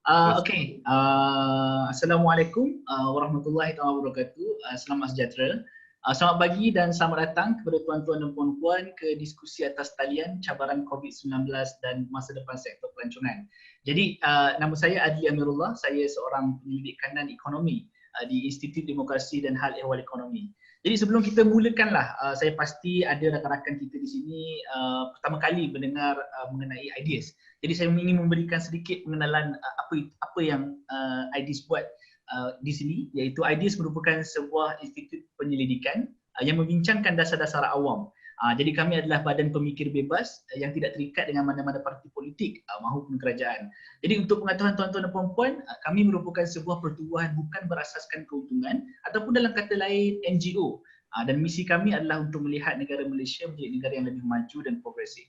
Terus, Assalamualaikum warahmatullahi wabarakatuh. Selamat sejahtera. Selamat pagi dan selamat datang kepada tuan-tuan dan puan-puan ke diskusi atas talian cabaran COVID-19 dan masa depan sektor pelancongan. Jadi, nama saya Adli Amirullah, saya seorang penyelidik kanan ekonomi di Institut Demokrasi dan Hal Ehwal Ekonomi. Jadi sebelum kita mulakanlah, saya pasti ada rakan-rakan kita di sini pertama kali mendengar mengenai IDEAS. Jadi saya ingin memberikan sedikit pengenalan apa yang IDEAS buat di sini, iaitu IDEAS merupakan sebuah institut penyelidikan yang membincangkan dasar-dasar awam. Jadi kami adalah badan pemikir bebas yang tidak terikat dengan mana-mana parti politik maupun kerajaan. Jadi untuk pengetahuan tuan-tuan dan puan-puan, kami merupakan sebuah pertubuhan bukan berasaskan keuntungan ataupun dalam kata lain NGO. Dan misi kami adalah untuk melihat negara Malaysia menjadi negara yang lebih maju dan progresif.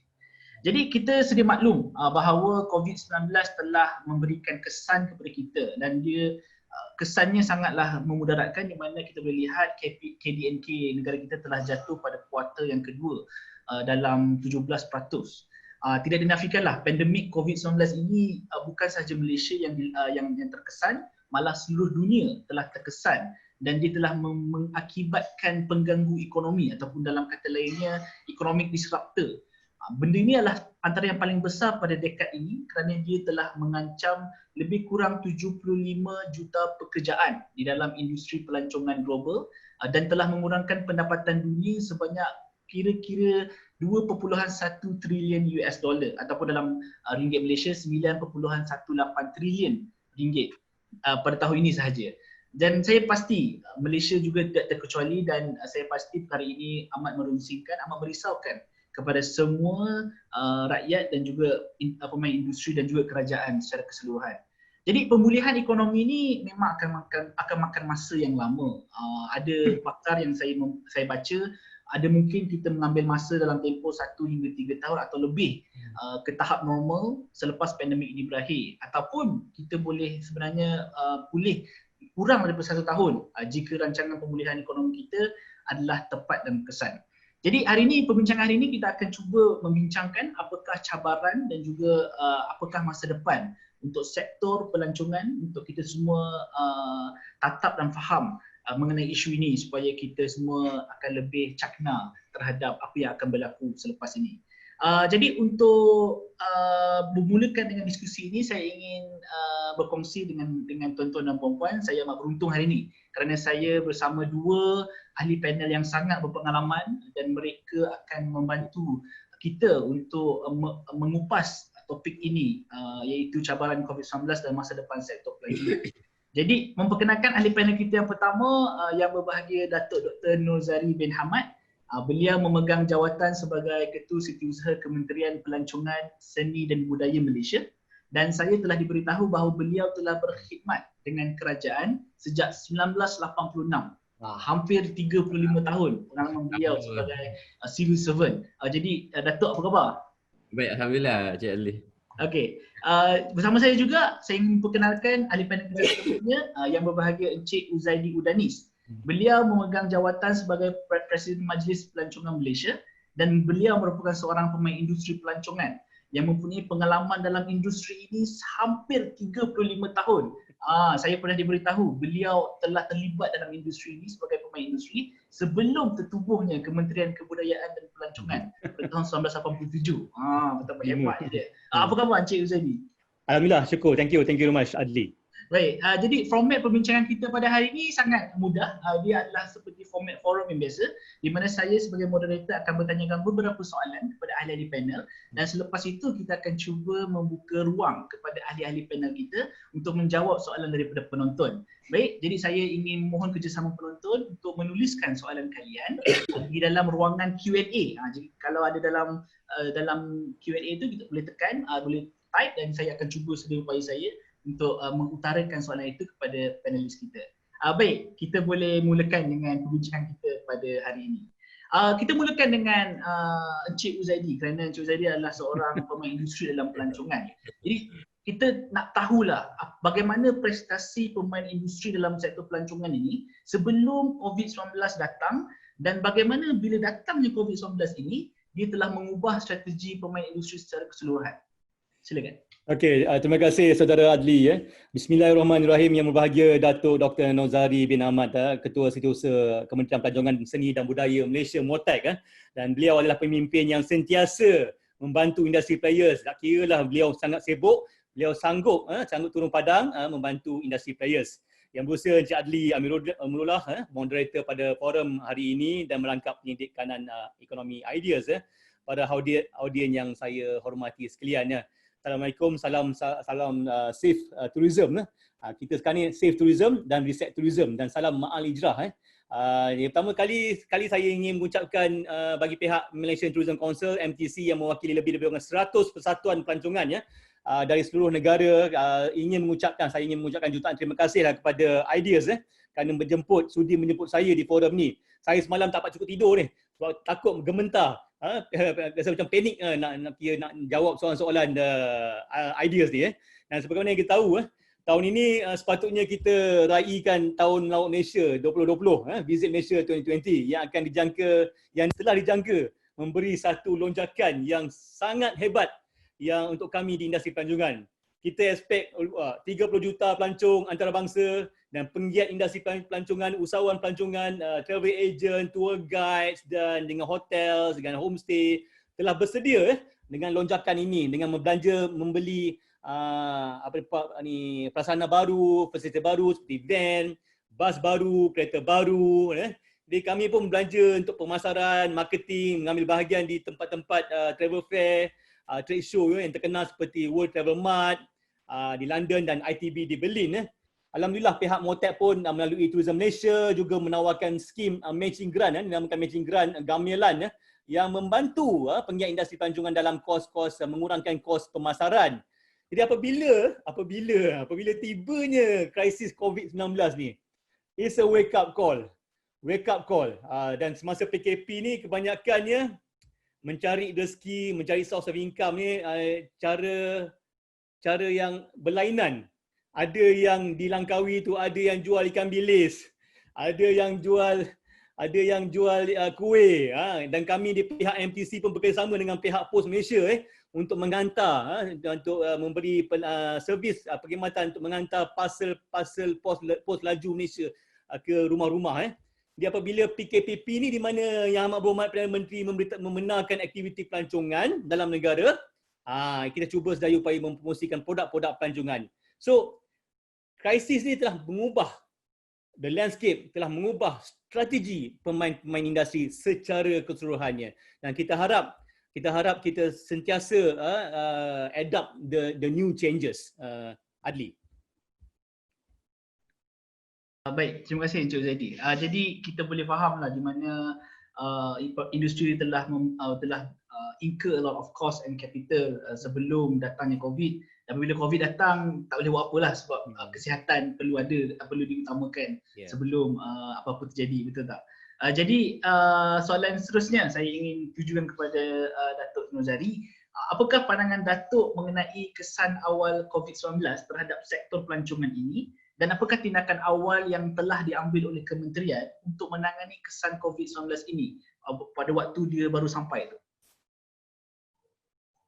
Jadi kita sedia maklum bahawa COVID-19 telah memberikan kesan kepada kita dan dia kesannya sangatlah memudaratkan, di mana kita boleh lihat KDNK negara kita telah jatuh pada kuartal yang kedua dalam 17%. Tidak dinafikanlah pandemik COVID-19 ini bukan sahaja Malaysia yang terkesan, malah seluruh dunia telah terkesan dan dia telah mengakibatkan pengganggu ekonomi ataupun dalam kata lainnya economic disruptor. Benda ini adalah antara yang paling besar pada dekad ini kerana dia telah mengancam lebih kurang 75 juta pekerjaan di dalam industri pelancongan global dan telah mengurangkan pendapatan dunia sebanyak kira-kira 2.1 trilion US dollar ataupun dalam ringgit Malaysia 9.18 trilion ringgit pada tahun ini sahaja. Dan saya pasti Malaysia juga tidak terkecuali, dan saya pasti perkara ini amat merunsingkan, amat merisaukan kepada semua rakyat dan juga pemain industri dan juga kerajaan secara keseluruhan. Jadi pemulihan ekonomi ini memang akan makan masa yang lama. Ada pakar yang saya baca, ada mungkin kita mengambil masa dalam tempoh 1 hingga 3 tahun atau lebih ke tahap normal selepas pandemik ini berakhir, ataupun kita boleh sebenarnya pulih kurang daripada 1 tahun jika rancangan pemulihan ekonomi kita adalah tepat dan berkesan. Jadi perbincangan hari ini kita akan cuba membincangkan apakah cabaran dan juga apakah masa depan untuk sektor pelancongan untuk kita semua tatap dan faham mengenai isu ini supaya kita semua akan lebih cakna terhadap apa yang akan berlaku selepas ini. Jadi untuk memulakan dengan diskusi ini, saya ingin berkongsi dengan tuan-tuan dan puan-puan. Saya amat beruntung hari ini kerana saya bersama dua ahli panel yang sangat berpengalaman dan mereka akan membantu kita untuk mengupas topik ini, iaitu cabaran COVID-19 dan masa depan sektor pelancongan. Jadi memperkenalkan ahli panel kita yang pertama, yang berbahagia Datuk Dr. Nozari bin Hamad. Beliau memegang jawatan sebagai Ketua Setiausaha Kementerian Pelancongan, Seni dan Budaya Malaysia, dan saya telah diberitahu bahawa beliau telah berkhidmat dengan kerajaan sejak 1986. Hampir 35 tahun pengalaman beliau sebagai civil servant. Jadi Datuk, apa khabar? baik, Alhamdulillah Cik Adli. Okey, bersama saya juga saya ingin perkenalkan ahli panel kita seterusnya yang berbahagia Encik Uzaidi Udanis. Beliau memegang jawatan sebagai Presiden Majlis Pelancongan Malaysia dan beliau merupakan seorang pemain industri pelancongan yang mempunyai pengalaman dalam industri ini hampir 35 tahun. Saya pernah diberitahu beliau telah terlibat dalam industri ini sebagai pemain industri sebelum tertubuhnya Kementerian Kebudayaan dan Pelancongan pada tahun 1987. Betapa hebat dia. Apa khabar Encik Uzaidi? Alhamdulillah, syukur. Thank you very much Adli. Baik, jadi format perbincangan kita pada hari ini sangat mudah. Dia adalah seperti format forum yang biasa, di mana saya sebagai moderator akan bertanyakan beberapa soalan kepada ahli-ahli panel, dan selepas itu kita akan cuba membuka ruang kepada ahli-ahli panel kita untuk menjawab soalan daripada penonton. Baik, jadi saya ingin mohon kerjasama penonton untuk menuliskan soalan kalian di dalam ruangan Q&A. Jadi kalau ada dalam Q&A itu kita boleh tekan, boleh type, dan saya akan cuba sedaya upaya saya untuk mengutarakan soalan itu kepada panelis kita. Baik, kita boleh mulakan dengan perbincangan kita pada hari ini. Kita mulakan dengan Encik Uzaidi kerana Encik Uzaidi adalah seorang pemain industri dalam pelancongan. Jadi kita nak tahulah bagaimana prestasi pemain industri dalam sektor pelancongan ini sebelum COVID-19 datang, dan bagaimana bila datangnya COVID-19 ini dia telah mengubah strategi pemain industri secara keseluruhan. Silakan. Okey, terima kasih Saudara Adli. Bismillahirrahmanirrahim. Yang berbahagia Datuk Dr. Nozari bin Ahmad, Ketua Setiausaha Kementerian Pelajonan Seni dan Budaya Malaysia MOTAC, dan beliau adalah pemimpin yang sentiasa membantu industri players. Tak kira lah beliau sangat sibuk, beliau sanggup turun padang membantu industri players. Yang berusaha Encik Adli Amirullah, moderator pada forum hari ini dan merangkap penyidik kanan ekonomi ideas pada audien yang saya hormati sekalian. Assalamualaikum, salam safe tourism. Kita sekarang ni safe tourism dan reset tourism, dan salam ma'al ijrah. Yang pertama kali saya ingin mengucapkan bagi pihak Malaysian Tourism Council MTC yang mewakili lebih 100 persatuan pelancongan dari seluruh negara, saya ingin mengucapkan jutaan terima kasih kepada Ideas kerana sudi menjemput saya di forum ni. Saya semalam tak dapat cukup tidur ni sebab takut gementar. Rasa macam panik nak jawab soalan-soalan Ideas ni. Dan sebagaimana yang kita tahu, tahun ini sepatutnya kita raikan Tahun Laut Malaysia 2020, Visit Malaysia 2020 yang telah dijangka memberi satu lonjakan yang sangat hebat yang untuk kami di industri pelancongan. Kita expect 30 juta pelancong antarabangsa dan penggiat industri pelancongan, usahawan pelancongan, travel agent, tour guides dan dengan hotel, dengan homestay telah bersedia dengan lonjakan ini dengan membeli prasarana baru, fasiliti baru seperti van, bas baru, kereta baru. Jadi kami pun belanja untuk pemasaran, marketing, mengambil bahagian di tempat-tempat travel fair, trade show yang terkenal seperti World Travel Mart di London dan ITB di Berlin. Alhamdulillah pihak MOTAC pun melalui Tourism Malaysia juga menawarkan skim matching grant, dinamakan matching grant gamelan yang membantu penggiat industri pelancongan dalam mengurangkan kos pemasaran. Jadi apabila tibanya krisis COVID-19 ni, it's a wake up call. Dan semasa PKP ni kebanyakannya mencari rezeki, mencari source of income ni cara yang berlainan. Ada yang di Langkawi tu ada yang jual ikan bilis, ada yang jual kuih, dan kami di pihak MTC pun bekerjasama dengan pihak Pos Malaysia untuk menghantar, untuk memberi servis perkhidmatan untuk menghantar parcel pos laju Malaysia ke rumah-rumah. Jadi apabila PKPP ni di mana Yang Amat Berhormat Perdana Menteri membenarkan aktiviti pelancongan dalam negara, kita cuba sedaya upaya mempromosikan produk-produk pelancongan. So, krisis ni telah mengubah the landscape, telah mengubah strategi pemain-pemain industri secara keseluruhannya. Dan kita harap kita sentiasa adapt the new changes. Adli. Baik, terima kasih Encik Zaidi. Jadi kita boleh fahamlah di mana industri telah incur a lot of cost and capital sebelum datangnya COVID. Dan bila COVID datang tak boleh buat apalah sebab kesihatan perlu diutamakan sebelum apa-apa terjadi, betul tak? Jadi soalan seterusnya saya ingin tujukan kepada Datuk Nozari. Apakah pandangan Datuk mengenai kesan awal COVID-19 terhadap sektor pelancongan ini, dan apakah tindakan awal yang telah diambil oleh kementerian untuk menangani kesan COVID-19 ini pada waktu dia baru sampai tu?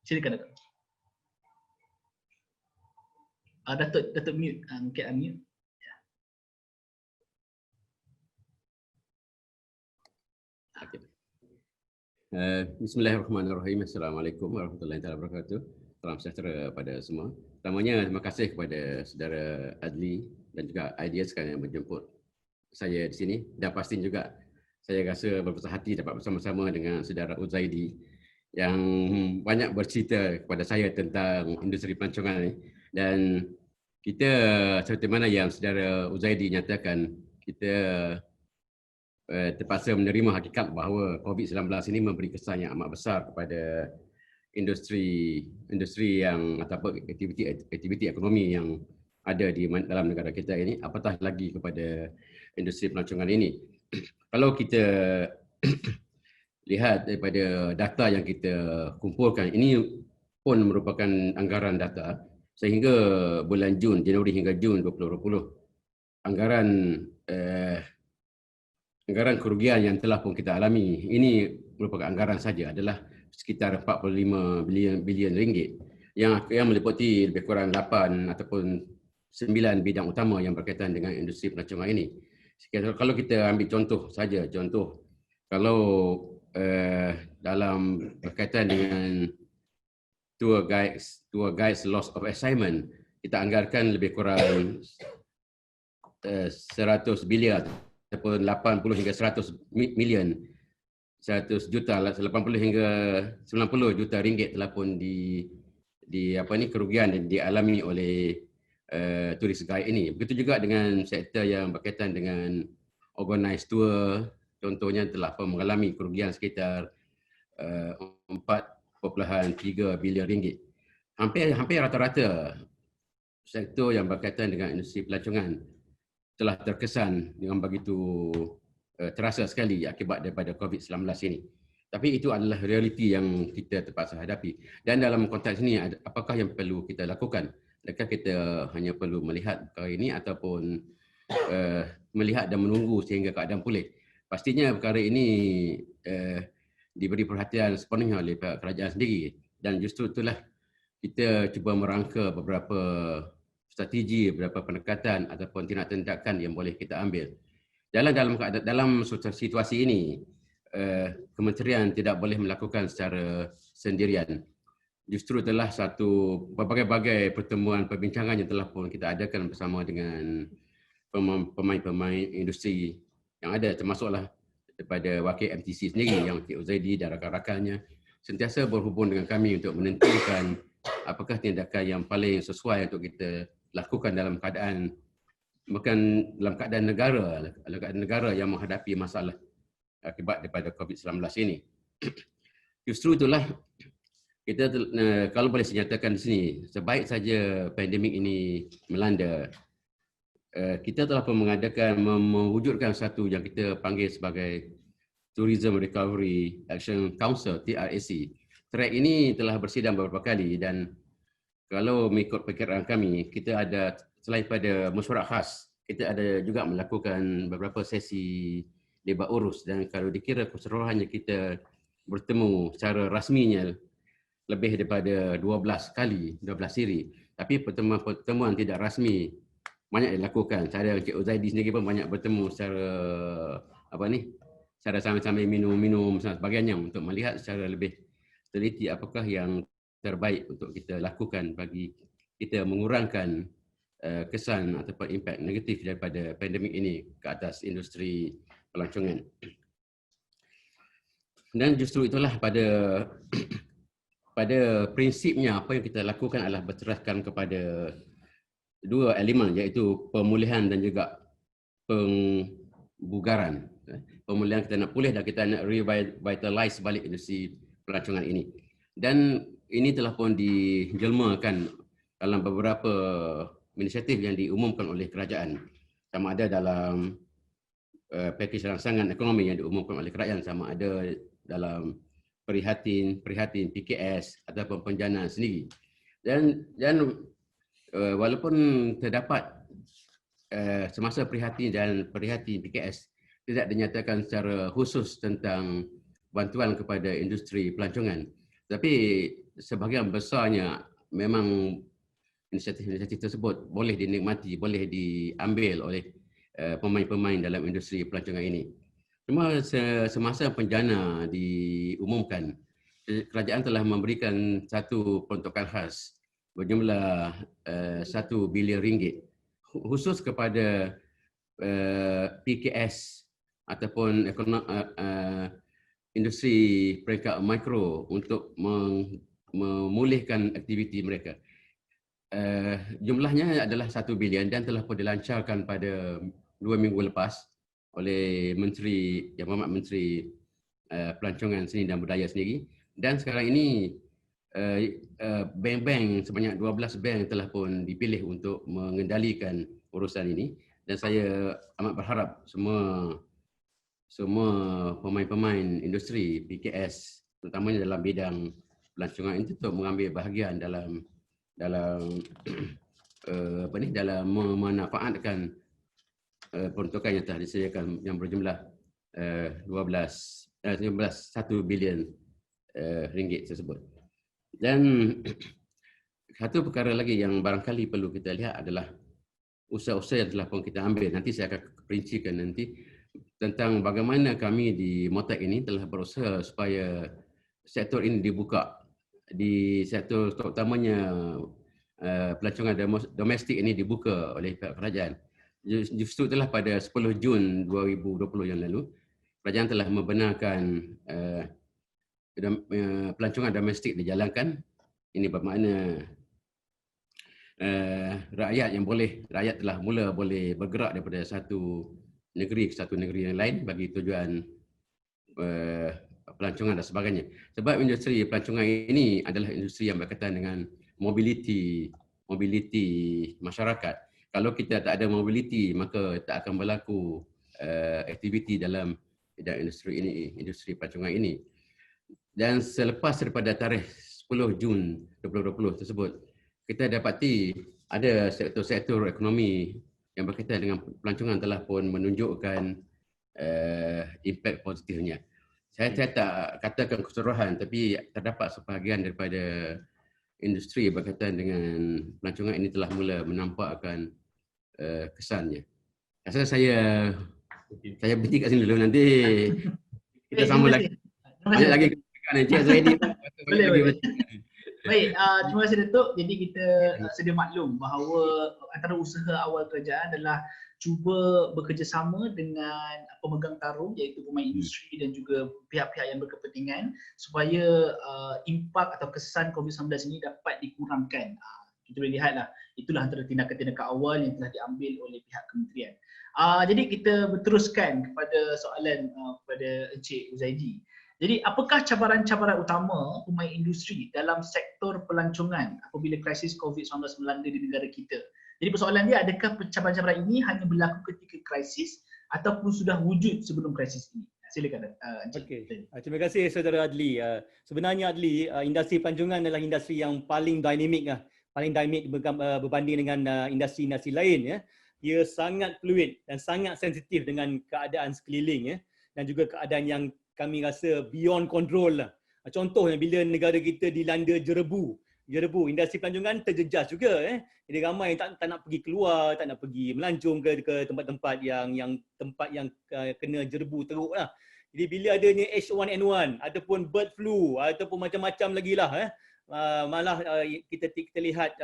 Silakan Datuk. Datuk mute, mungkin unmute. Bismillahirrahmanirrahim. Assalamualaikum warahmatullahi wabarakatuh. Salam sejahtera pada semua. Pertamanya terima kasih kepada saudara Adli dan juga Ideas yang menjemput saya di sini, dan pasti juga saya rasa berbesar hati dapat bersama-sama dengan saudara Uzaidi yang banyak bercerita kepada saya tentang industri pelancongan ini. Dan kita seperti mana yang saudara Uzaidi nyatakan, kita terpaksa menerima hakikat bahawa COVID-19 ini memberi kesan yang amat besar kepada industri yang ataupun aktiviti ekonomi yang ada di dalam negara kita ini, apatah lagi kepada industri pelancongan ini. Kalau kita lihat daripada data yang kita kumpulkan, ini pun merupakan anggaran data sehingga bulan Januari hingga Jun 2020, anggaran kerugian yang telah pun kita alami ini merupakan anggaran saja adalah sekitar 45 bilion ringgit. yang meliputi lebih kurang 8 ataupun 9 bidang utama yang berkaitan dengan industri pelancongan ini. Kalau kita ambil contoh saja, kalau dalam berkaitan dengan tour guides loss of assignment, kita anggarkan lebih kurang 100 bilion ataupun 80 hingga 100 million, 100 juta, 80 hingga 90 juta ringgit telah pun kerugian yang dialami oleh turis guide ini. Begitu juga dengan sektor yang berkaitan dengan organized tour, contohnya telah pun mengalami kerugian sekitar 4.3 bilion ringgit. Hampir rata-rata sektor yang berkaitan dengan industri pelancongan telah terkesan dengan begitu terasa sekali akibat daripada COVID-19 ini. Tapi itu adalah realiti yang kita terpaksa hadapi. Dan dalam konteks ini, apakah yang perlu kita lakukan? Adakah kita hanya perlu melihat perkara ini ataupun melihat dan menunggu sehingga keadaan pulih? Pastinya perkara ini diberi perhatian sepenuhnya oleh pihak kerajaan sendiri. Dan justru itulah kita cuba merangka beberapa strategi, beberapa pendekatan ataupun tindakan yang boleh kita ambil. Dalam situasi ini, kementerian tidak boleh melakukan secara sendirian. Justru telah berbagai-bagai pertemuan perbincangan yang telah pun kita adakan bersama dengan pemain-pemain industri yang ada, termasuklah daripada wakil MTC sendiri yang Cik Uzaidi dan rakan-rakannya sentiasa berhubung dengan kami untuk menentukan apakah tindakan yang paling sesuai untuk kita lakukan dalam keadaan negara yang menghadapi masalah akibat daripada COVID-19 ini. Justru itulah kita kalau boleh saya nyatakan di sini, sebaik saja pandemik ini melanda, kita telah pun mewujudkan satu yang kita panggil sebagai Tourism Recovery Action Council, TRAC. Track ini telah bersidang beberapa kali dan kalau mengikut perkiraan kami, kita ada selain pada mesyuarat khas, kita ada juga melakukan beberapa sesi debat urus dan kalau dikira keseluruhannya kita bertemu secara rasminya lebih daripada 12 siri. Tapi pertemuan tidak rasmi banyak dilakukan. Saya Cik Uzaidi sendiri pun banyak bertemu secara secara sambil-sambil minum dan sebagainya untuk melihat secara lebih teliti apakah yang terbaik untuk kita lakukan bagi kita mengurangkan kesan ataupun impak negatif daripada pandemik ini ke atas industri pelancongan. Dan justru itulah pada prinsipnya apa yang kita lakukan adalah berteraskan kepada dua elemen iaitu pemulihan dan juga pembugaran. Pemulihan kita nak pulih dan kita nak revitalize balik industri pelancongan ini. Dan ini telah pun dijelmakan dalam beberapa inisiatif yang diumumkan oleh kerajaan. Sama ada dalam pakej rangsangan ekonomi yang diumumkan oleh kerajaan, sama ada dalam prihatin PKS ataupun penjanaan sendiri. Dan walaupun terdapat semasa prihatin PKS tidak dinyatakan secara khusus tentang bantuan kepada industri pelancongan. Tapi sebahagian besarnya memang inisiatif tersebut boleh dinikmati, boleh diambil oleh pemain-pemain dalam industri pelancongan ini. Cuma semasa penjana diumumkan, kerajaan telah memberikan satu peruntukan khas berjumlah 1 bilion ringgit khusus kepada PKS ataupun industri peringkat mikro untuk memulihkan aktiviti mereka. Jumlahnya adalah 1 bilion dan telah pun dilancarkan pada 2 minggu lepas oleh Menteri Yang Berhormat Menteri Pelancongan Seni dan Budaya sendiri. Dan sekarang ini bank-bank sebanyak 12 bank telah pun dipilih untuk mengendalikan urusan ini dan saya amat berharap semua pemain-pemain industri PKS terutamanya dalam bidang pelancongan itu untuk mengambil bahagian dalam memanfaatkan peruntukan yang telah disediakan yang berjumlah 1 bilion ringgit tersebut. Dan satu perkara lagi yang barangkali perlu kita lihat adalah usaha-usaha yang telah pun kita ambil. Nanti saya akan perincikan nanti tentang bagaimana kami di Motek ini telah berusaha supaya sektor ini dibuka. Di sektor terutamanya pelancongan domestik ini dibuka oleh pihak kerajaan. Justru telah pada 10 Jun 2020 yang lalu, kerajaan telah membenarkan pelancongan domestik dijalankan. Ini bermakna rakyat telah mula boleh bergerak daripada satu negeri ke satu negeri yang lain bagi tujuan pelancongan dan sebagainya. Sebab industri pelancongan ini adalah industri yang berkaitan dengan mobiliti masyarakat. Kalau kita tak ada mobiliti, maka tak akan berlaku aktiviti dalam bidang industri pelancongan ini. Dan selepas daripada tarikh 10 Jun 2020 tersebut, kita dapati ada sektor-sektor ekonomi yang berkaitan dengan pelancongan telah pun menunjukkan impak positifnya. Saya tak katakan keseluruhan, tapi terdapat sebahagian daripada industri berkaitan dengan pelancongan ini telah mula menampakkan kesannya. Saya berhenti kat sini dulu, nanti kita sambung lagi. Banyak lagi kemudian Encik Zaidi. Boleh. Baik, terima kasih Datuk. Jadi kita sedia maklum bahawa antara usaha awal kerajaan adalah cuba bekerjasama dengan pemegang tarung iaitu pemain industri dan juga pihak-pihak yang berkepentingan supaya impak atau kesan COVID-19 ini dapat dikurangkan. Kita boleh lihatlah, itulah antara tindakan-tindakan awal yang telah diambil oleh pihak kementerian. Jadi kita berteruskan kepada soalan kepada Encik Zaidi. Jadi apakah cabaran-cabaran utama pemain industri dalam sektor pelancongan apabila krisis COVID-19 melanda di negara kita? Jadi persoalan dia, adakah cabaran-cabaran ini hanya berlaku ketika krisis ataupun sudah wujud sebelum krisis ini? Silakan Encik. Okey. Terima kasih Saudara Adli. Sebenarnya Adli, industri pelancongan adalah industri yang paling dinamik berbanding dengan industri-industri lain ya. Ia sangat fluid dan sangat sensitif dengan keadaan sekeliling ya, dan juga keadaan yang kami rasa beyond control lah. Contohnya bila negara kita dilanda jerebu, industri pelancongan terjejas juga Jadi ramai yang tak nak pergi keluar, tak nak pergi melancong ke tempat-tempat yang kena jerebu teruk lah. Jadi bila adanya H1N1 ataupun bird flu ataupun macam-macam lagi lah malah kita lihat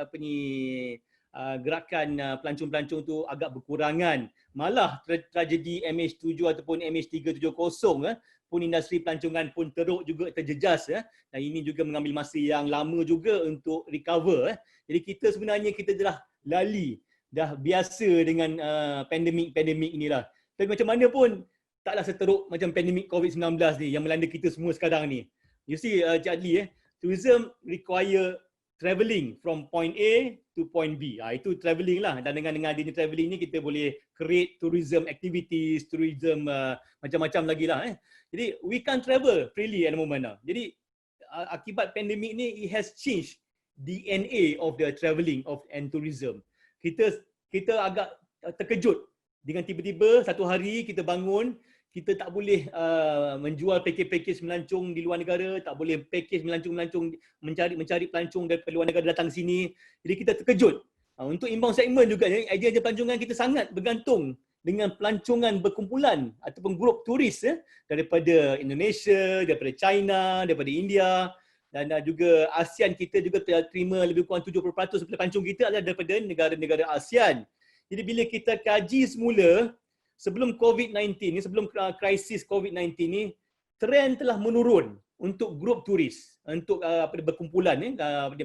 gerakan pelancong-pelancong tu agak berkurangan. Malah tragedi MH7 ataupun MH370 pun industri pelancongan pun teruk juga terjejas dan ini juga mengambil masa yang lama juga untuk recover Jadi kita sebenarnya dah dah biasa dengan pandemik inilah. Tapi macam mana pun taklah seteruk macam pandemik COVID-19 ni yang melanda kita semua sekarang ni. You see Cik Adli tourism require travelling from point A to point B. Itu travelling lah, dan dengan adanya travelling ni kita boleh create tourism activities, tourism macam-macam lagi lah Jadi we can't travel freely at the moment lah. Jadi akibat pandemik ni, it has changed DNA of the travelling and tourism. Kita agak terkejut dengan tiba-tiba satu hari kita bangun, kita tak boleh menjual pakej-pakej melancong di luar negara, tak boleh pakej melancong mencari pelancong daripada luar negara datang sini. Jadi kita terkejut. Untuk inbound segment juga, idea pelancongan kita sangat bergantung dengan pelancongan berkumpulan ataupun grup turis daripada Indonesia, daripada China, daripada India, dan juga ASEAN. Kita juga terima lebih kurang 70% daripada pelancong kita adalah daripada negara-negara ASEAN. Jadi bila kita kaji semula, sebelum COVID-19 ni, sebelum krisis COVID-19 ni, trend telah menurun untuk grup turis, untuk berkumpulan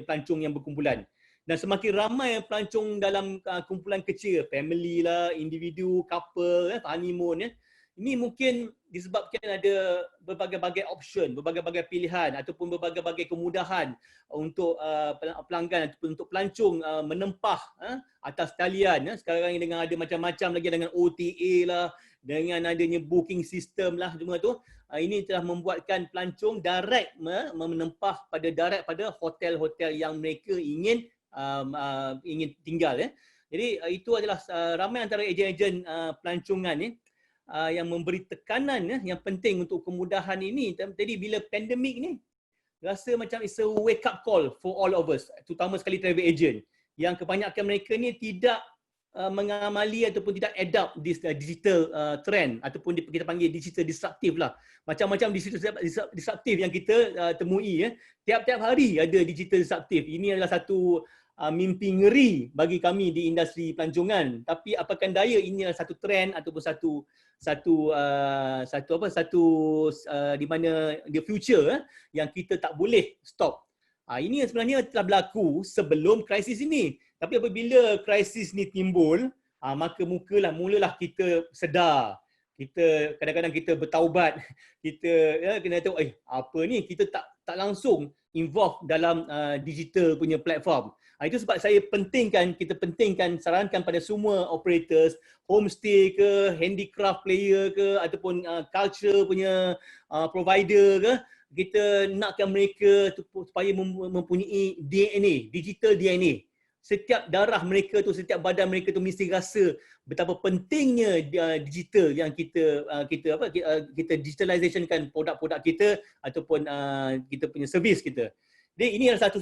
pelancong yang berkumpulan. Dan semakin ramai pelancong dalam kumpulan kecil, family lah, individu, couple, honeymoon ini mungkin disebabkan ada berbagai-bagai option, berbagai-bagai pilihan ataupun berbagai-bagai kemudahan untuk pelanggan ataupun untuk pelancong menempah atas talian. Sekarang ini dengan ada macam-macam lagi, dengan OTA lah, dengan adanya booking system lah, semua tu. Ini telah membuatkan pelancong direct menempah pada hotel-hotel yang mereka ingin tinggal. Jadi itu adalah ramai antara ejen-ejen pelancongan yang memberi tekanan yang penting untuk kemudahan ini. Jadi bila pandemik ni, rasa macam it's a wake up call for all of us, terutama sekali travel agent yang kebanyakan mereka ni tidak mengamali ataupun tidak adapt this digital trend ataupun kita panggil digital disruptive lah. Macam-macam digital disruptive yang kita temui ya. Tiap-tiap hari ada digital disruptive. Ini adalah satu mimpi ngeri bagi kami di industri pelancongan. Tapi apakan daya, ini adalah satu trend ataupun satu di mana the future yang kita tak boleh stop. Ini sebenarnya telah berlaku sebelum krisis ini. Tapi apabila krisis ni timbul, maka mulalah kita sedar. Kita kadang-kadang kita bertaubat. Kita kena tahu apa ni, kita tak langsung involve dalam digital punya platform. Itu sebab kita pentingkan sarankan pada semua operators, homestay ke, handicraft player ke, ataupun culture punya provider ke, kita nakkan mereka supaya mempunyai DNA, digital DNA. Setiap darah mereka tu, setiap badan mereka tu mesti rasa betapa pentingnya digital yang kita digitalizationkan produk-produk kita ataupun kita punya servis kita. Jadi ini adalah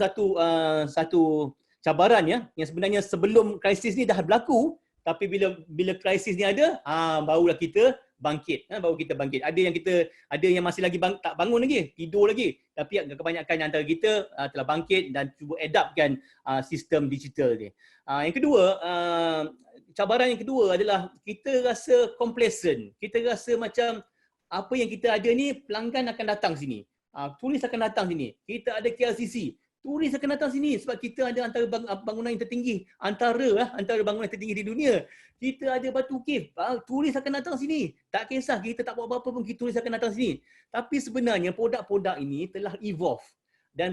satu cabaran ya, yang sebenarnya sebelum krisis ni dah berlaku, tapi bila krisis ni ada, barulah kita bangkit. Ada yang masih lagi tak bangun lagi, tidur lagi. Tapi kebanyakan antara kita telah bangkit dan cuba adaptkan sistem digital ni. Yang kedua, cabaran yang kedua adalah kita rasa complacent. Kita rasa macam apa yang kita ada ni pelanggan akan datang sini. Turis akan datang sini. Kita ada KLCC. Turis akan datang sini sebab kita ada antara bangunan yang tertinggi, antara bangunan tertinggi di dunia. Kita ada Batu Cave, turis akan datang sini. Tak kisah kita tak buat apa-apa pun turis akan datang sini. Tapi sebenarnya produk-produk ini telah evolve dan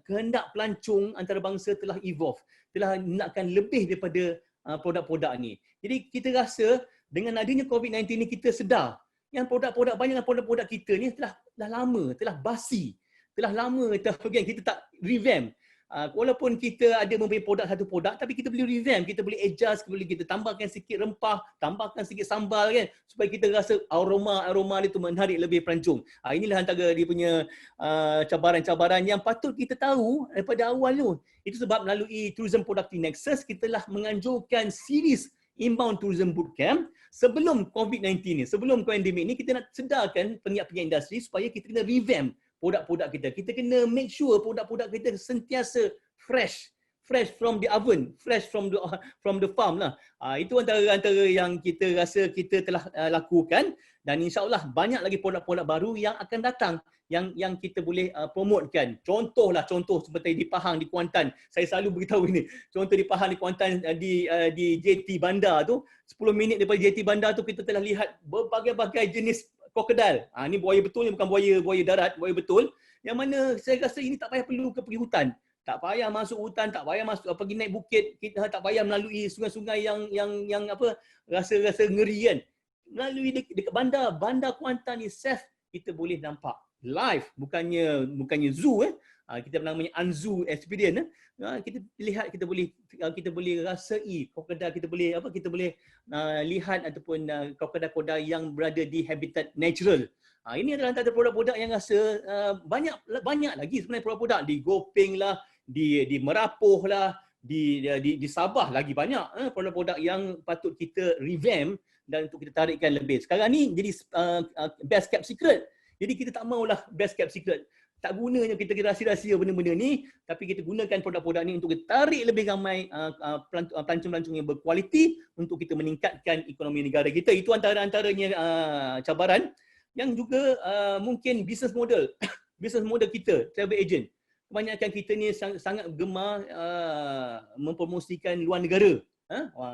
kehendak pelancong antarabangsa telah evolve, telah nakkan lebih daripada produk-produk ni. Jadi kita rasa dengan adanya COVID-19 ni kita sedar yang banyak produk-produk kita ni telah lama, telah basi. Telah lama kita tak revamp. Walaupun kita ada mempunyai satu produk, tapi kita boleh revamp, kita boleh adjust, kita tambahkan sikit rempah, tambahkan sikit sambal kan, supaya kita rasa aroma itu menarik lebih pelancong. Inilah antara dia punya cabaran-cabaran yang patut kita tahu daripada awal tu. Itu sebab melalui Tourism Productivity Nexus, kita telah menganjurkan series Inbound Tourism Bootcamp sebelum COVID-19 ni, sebelum pandemik ni, kita nak sedarkan penyiap-penyiap industri supaya kita kena revamp produk-produk kita. Kita kena make sure produk-produk kita sentiasa fresh from the oven, fresh from the farm lah. Itu antara yang kita rasa kita telah lakukan, dan insya-Allah banyak lagi produk-produk baru yang akan datang yang kita boleh promotekan. Contoh seperti di Pahang, di Kuantan. Saya selalu beritahu ini. Contoh di Pahang, di Kuantan, di JT Bandar tu, 10 minit daripada JT Bandar tu kita telah lihat berbagai-bagai jenis krokodil. Ni buaya betul, ni bukan buaya darat, buaya betul. Yang mana saya rasa ini tak payah perlu pergi hutan. Tak payah masuk hutan, tak payah pergi naik bukit, kita tak payah melalui sungai-sungai yang rasa ngeri kan. Melalui dekat bandar Kuantan ni safe, kita boleh nampak live, bukannya zoo kita namanya unzoo experience. Kita lihat, kita boleh rasai krokodil, kita boleh lihat ataupun krokodil yang berada di habitat natural. Ini adalah antara produk-produk yang rasa banyak lagi sebenarnya produk-produk di Gopeng lah, di Merapoh lah, di Sabah lagi banyak produk-produk yang patut kita revamp dan untuk kita tarikkan lebih. Sekarang ni jadi best kept secret. Jadi kita tak maulah best kept secret. Tak gunanya kita rahsia-rahsia benda-benda ni, tapi kita gunakan produk-produk ni untuk kita tarik lebih ramai pelancong-pelancong yang berkualiti untuk kita meningkatkan ekonomi negara kita. Itu antaranya cabaran yang juga mungkin business model kita, travel agent. Kebanyakan kita ni sangat gemar mempromosikan luar negara.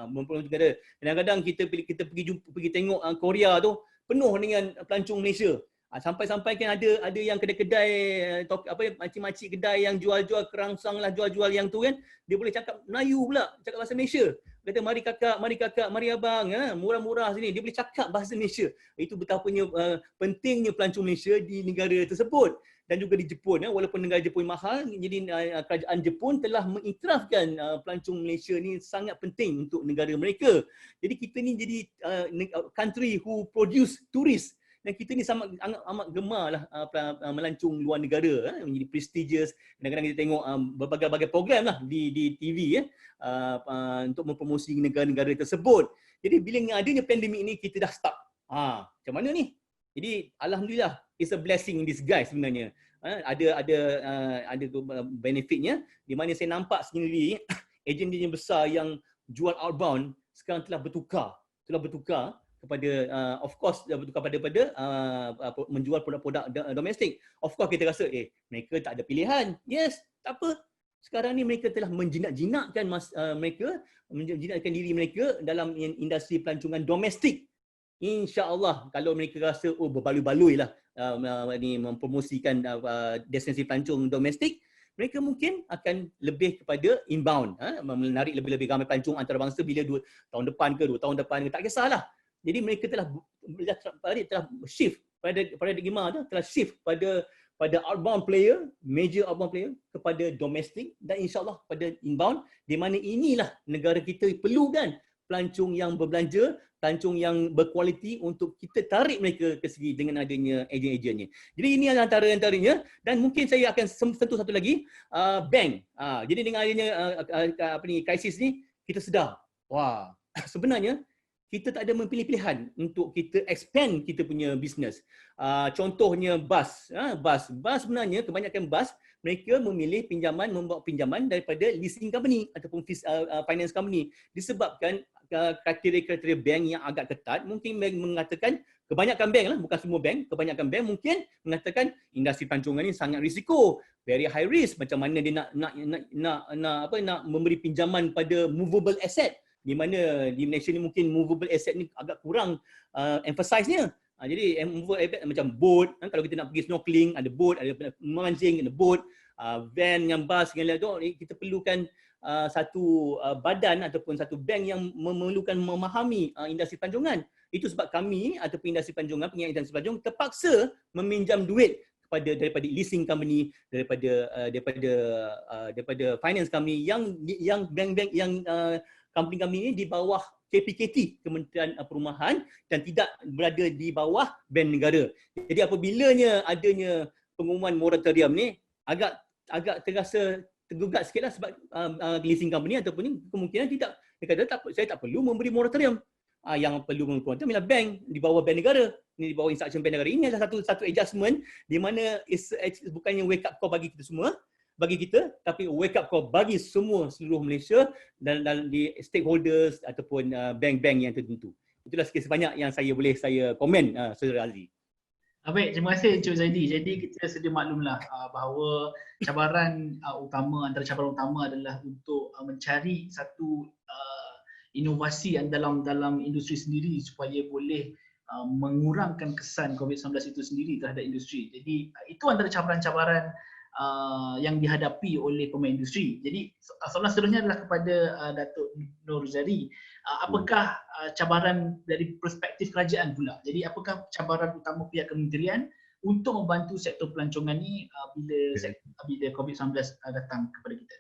Mempromosikan negara. Kadang-kadang kita pergi tengok Korea tu penuh dengan pelancong Malaysia. Sampai-sampai kan ada yang kedai-kedai makcik-makcik kedai yang jual-jual kerangsang lah, jual-jual yang tu kan, dia boleh cakap Melayu pula, cakap bahasa Malaysia. Kata mari kakak, mari abang, murah-murah sini. Dia boleh cakap bahasa Malaysia. Itu betapanya pentingnya pelancong Malaysia di negara tersebut. Dan juga di Jepun, walaupun negara Jepun mahal, jadi kerajaan Jepun telah mengiktirafkan pelancong Malaysia ni sangat penting untuk negara mereka. Jadi kita ni jadi country who produce tourists. Dan kita ni amat gemarlah melancong luar negara, menjadi prestigious. Kadang-kadang kita tengok berbagai-bagai program lah di TV untuk mempromosi negara-negara tersebut. Jadi bila adanya pandemik ni kita dah stuck. Macam mana ni? Jadi alhamdulillah, it's a blessing in disguise sebenarnya. Ada benefitnya, di mana saya nampak sendiri ejen-ejen besar yang jual outbound sekarang telah bertukar kepada of course bertukar pada menjual produk-produk domestik. Of course kita rasa mereka tak ada pilihan. Yes, tak apa. Sekarang ni mereka telah menjinak-jinakkan menjinak-jinakkan diri mereka dalam industri pelancongan domestik. InsyaAllah kalau mereka rasa berbaloi-baloi lah mempromosikan destinasi pelancong domestik, mereka mungkin akan lebih kepada inbound, menarik lebih-lebih ramai pelancong antarabangsa bila 2 tahun depan ke 2 tahun depan ke, tak kisahlah. Jadi mereka telah shift paradigma telah shift pada outbound player, major outbound player kepada domestik dan insyaAllah pada inbound, di mana inilah negara kita perlukan pelancong yang berbelanja, pelancong yang berkualiti untuk kita tarik mereka ke segi dengan adanya ejen-ejennya. Jadi ini adalah antaranya, dan mungkin saya akan sentuh satu lagi, bank. Jadi dengan adanya krisis ni, kita sedar, sebenarnya kita tak ada memilih pilihan untuk kita expand kita punya business. Contohnya bas. Bas sebenarnya kebanyakan bas mereka memilih membawa pinjaman daripada leasing company ataupun finance company, disebabkan kriteria-kriteria bank yang agak ketat. Mungkin bank mengatakan, kebanyakan bank lah, bukan semua bank, kebanyakan bank mungkin mengatakan industri pelancongan ni sangat risiko, very high risk. Macam mana dia nak memberi pinjaman pada movable asset, di mana di Malaysia ni mungkin movable asset ni agak kurang emphasize-nya. Jadi movable asset macam boat, kalau kita nak pergi snorkeling, ada boat, ada memancing, ada boat, van yang bas dengan lain tu, kita perlukan satu badan ataupun satu bank yang memerlukan memahami industri pelancongan. Itu sebab kami ataupun industri pelancongan, pengingat industri pelancongan terpaksa meminjam duit daripada leasing company, daripada finance company yang bank-bank yang company-company ini di bawah KPKT, Kementerian Perumahan, dan tidak berada di bawah bank negara. Jadi apabilanya adanya pengumuman moratorium ni, agak terasa tergugat sikitlah sebab leasing company ataupun ni kemungkinan tidak, dia kata saya tak perlu memberi moratorium. Yang perlu memberi moratorium ialah bank di bawah bank negara, ini di bawah instruction bank negara. Ini adalah satu adjustment di mana bukannya wake up call bagi kita semua, bagi kita, tapi wake up call bagi seluruh Malaysia dan di stakeholders ataupun bank-bank yang tertentu. Itulah sikit sebanyak yang saya komen, Saudara Azli. Baik, terima kasih Encik Zaidi. Jadi kita sedia maklumlah bahawa antara cabaran utama adalah untuk mencari satu inovasi dalam industri sendiri supaya boleh mengurangkan kesan COVID-19 itu sendiri terhadap industri. Jadi itu antara cabaran-cabaran yang dihadapi oleh pemain industri. Jadi soalan seterusnya adalah kepada Datuk Nur Zari. Apakah cabaran dari perspektif kerajaan pula? Jadi apakah cabaran utama pihak kementerian untuk membantu sektor pelancongan ni bila COVID-19 datang kepada kita?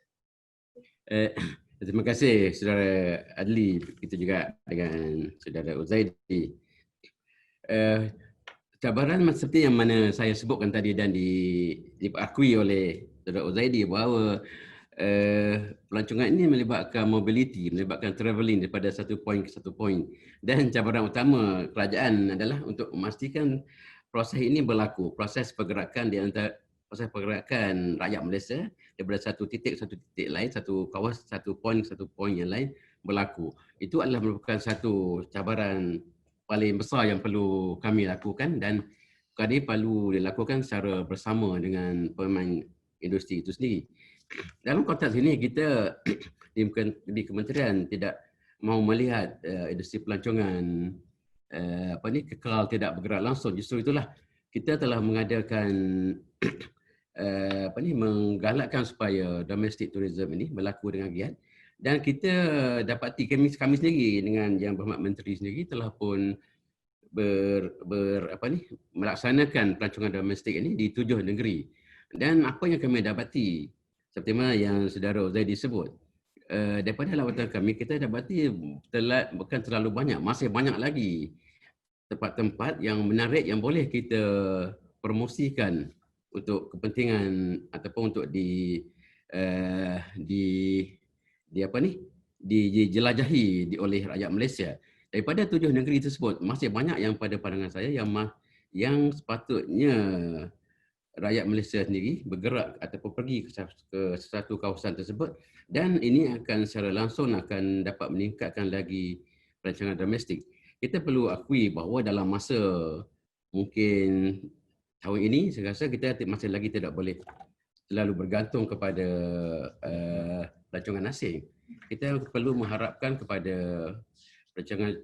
Terima kasih Saudara Adli, begitu juga dengan Saudara Uzaidi. Cabaran seperti yang mana saya sebutkan tadi dan diakui oleh Saudara Uzaidi bahawa pelancongan ini melibatkan mobility, melibatkan travelling daripada satu poin ke satu poin. Dan cabaran utama kerajaan adalah untuk memastikan proses ini berlaku, proses pergerakan di antara proses pergerakan rakyat Malaysia daripada satu titik lain, satu kawasan, satu poin yang lain berlaku. Itu adalah merupakan satu cabaran paling besar yang perlu kami lakukan, dan kami perlu dilakukan secara bersama dengan pemain industri itu sendiri. Dalam konteks ini kita di kementerian tidak mahu melihat industri pelancongan kekal tidak bergerak langsung. Justru itulah kita telah mengadakan menggalakkan supaya domestic tourism ini berlaku dengan giat, dan kita dapati kami sendiri dengan Yang Berhormat Menteri sendiri telah pun melaksanakan pelancongan domestik ini di 7 negeri. Dan apa yang kami dapati seperti mana yang Saudara Zaidi sebut, daripada lawatan kami kita dapati bukan terlalu banyak, masih banyak lagi tempat-tempat yang menarik yang boleh kita promosikan untuk kepentingan ataupun untuk dijelajahi oleh rakyat Malaysia. Daripada 7 negeri tersebut, masih banyak yang pada pandangan saya yang sepatutnya rakyat Malaysia sendiri bergerak ataupun pergi ke satu kawasan tersebut, dan ini akan secara langsung akan dapat meningkatkan lagi perancangan domestik. Kita perlu akui bahawa dalam masa mungkin tahun ini, saya rasa kita masih lagi tidak boleh selalu bergantung kepada pelancongan asing. Kita perlu mengharapkan kepada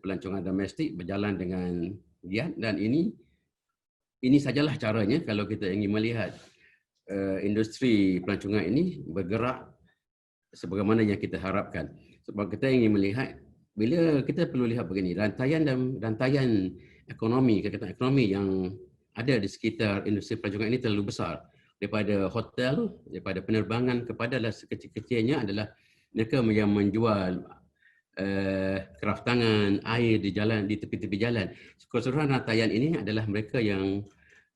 pelancongan domestik berjalan dengan giat, dan ini sajalah caranya kalau kita ingin melihat industri pelancongan ini bergerak sebagaimana yang kita harapkan. Sebab kita ingin melihat, bila kita perlu lihat begini, rantaian ekonomi, kegiatan ekonomi yang ada di sekitar industri pelancongan ini terlalu besar. Daripada hotel, daripada penerbangan, kepada sekecil-kecilnya adalah mereka yang menjual kraft tangan, air di jalan, di tepi-tepi jalan. Keseluruhan rantaian ini adalah mereka yang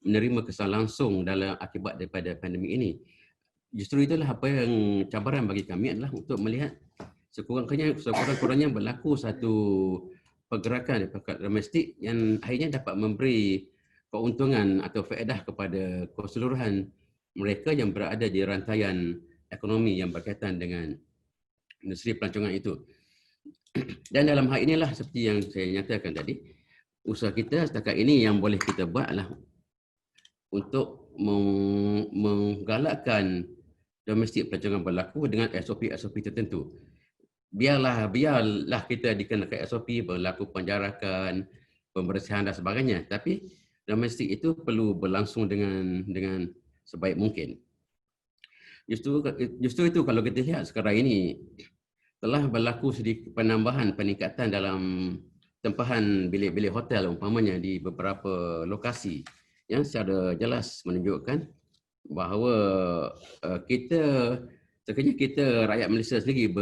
menerima kesan langsung dalam akibat daripada pandemik ini. Justru itulah apa yang cabaran bagi kami adalah untuk melihat sekurang-kurangnya berlaku satu pergerakan domestik yang akhirnya dapat memberi keuntungan atau faedah kepada keseluruhan mereka yang berada di rantaian ekonomi yang berkaitan dengan industri pelancongan itu. Dan dalam hal inilah seperti yang saya nyatakan tadi, usaha kita setakat ini yang boleh kita buat adalah untuk menggalakkan domestik pelancongan berlaku dengan SOP tertentu. Biarlah kita dikenakan SOP, berlaku penjarakan, pembersihan dan sebagainya, tapi domestik itu perlu berlangsung dengan sebaik mungkin. Justru itu kalau kita lihat sekarang ini telah berlaku sedikit peningkatan dalam tempahan bilik-bilik hotel umpamanya di beberapa lokasi yang secara jelas menunjukkan bahawa kita rakyat Malaysia sendiri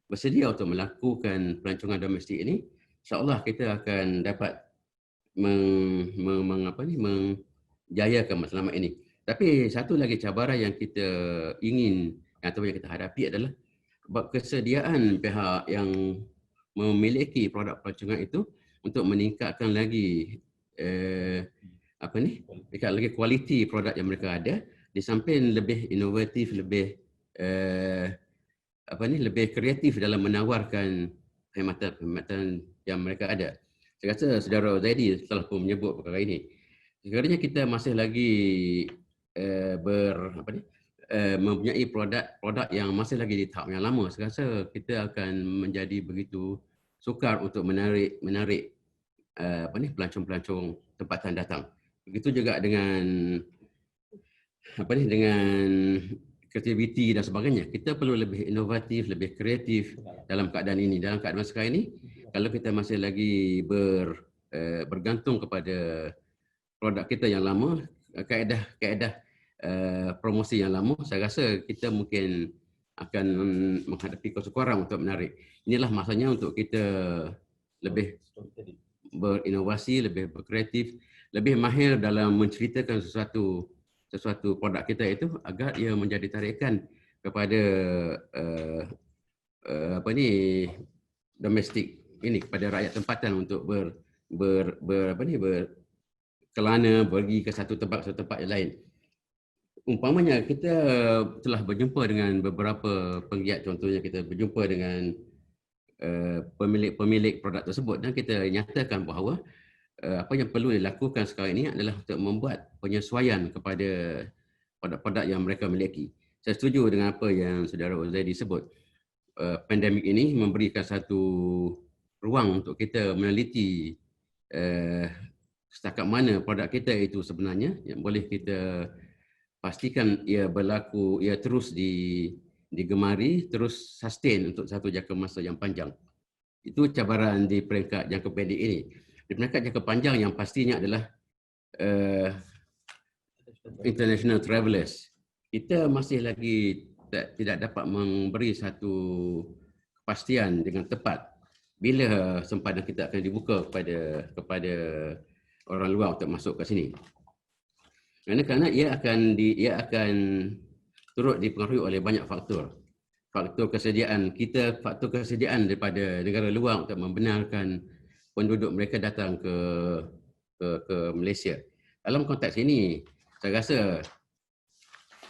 bersedia untuk melakukan pelancongan domestik ini. InsyaAllah kita akan dapat menjayakan matlamat ini. Tapi satu lagi cabaran yang kita ingin atau yang kita hadapi adalah kesediaan pihak yang memiliki produk pelancongan itu untuk meningkatkan lagi kualiti produk yang mereka ada, di samping lebih inovatif, lebih kreatif dalam menawarkan perkhidmatan yang mereka ada. Saya rasa saudara Zaidi telah pun menyebut perkara ini. Sekiranya kita masih lagi mempunyai produk yang masih lagi di tahap yang lama, saya rasa kita akan menjadi begitu sukar untuk menarik pelancong-pelancong tempatan datang. Begitu juga dengan kreativiti dan sebagainya. Kita perlu lebih inovatif, lebih kreatif dalam keadaan ini. Dalam keadaan sekarang ini, kalau kita masih lagi bergantung kepada produk kita yang lama, kaedah promosi yang lama, saya rasa kita mungkin akan menghadapi kesukaran untuk menarik. Inilah masanya untuk kita lebih berinovasi, lebih berkreatif, lebih mahir dalam menceritakan sesuatu produk kita itu agar ia menjadi tarikan kepada domestik ini, kepada rakyat tempatan untuk berkelana pergi ke satu tempat yang lain. Umpamanya kita telah berjumpa dengan beberapa penggiat, contohnya kita berjumpa dengan pemilik produk tersebut, dan kita nyatakan bahawa apa yang perlu dilakukan sekarang ini adalah untuk membuat penyesuaian kepada produk-produk yang mereka miliki. Saya setuju dengan apa yang saudara Zaidi sebut. Pandemik ini memberikan satu ruang untuk kita meneliti setakat mana produk kita itu sebenarnya yang boleh kita pastikan ia berlaku, ia terus digemari, terus sustain untuk satu jangka masa yang panjang. Itu cabaran di peringkat jangka pendek ini. Di peringkat jangka panjang yang pastinya adalah international travellers. Kita masih lagi tidak dapat memberi satu kepastian dengan tepat bila sempadan kita akan dibuka kepada orang luar untuk masuk ke sini. Kerana ia akan turut dipengaruhi oleh banyak faktor. Faktor kesediaan kita, faktor kesediaan daripada negara luar untuk membenarkan penduduk mereka datang ke Malaysia. Dalam konteks ini, saya rasa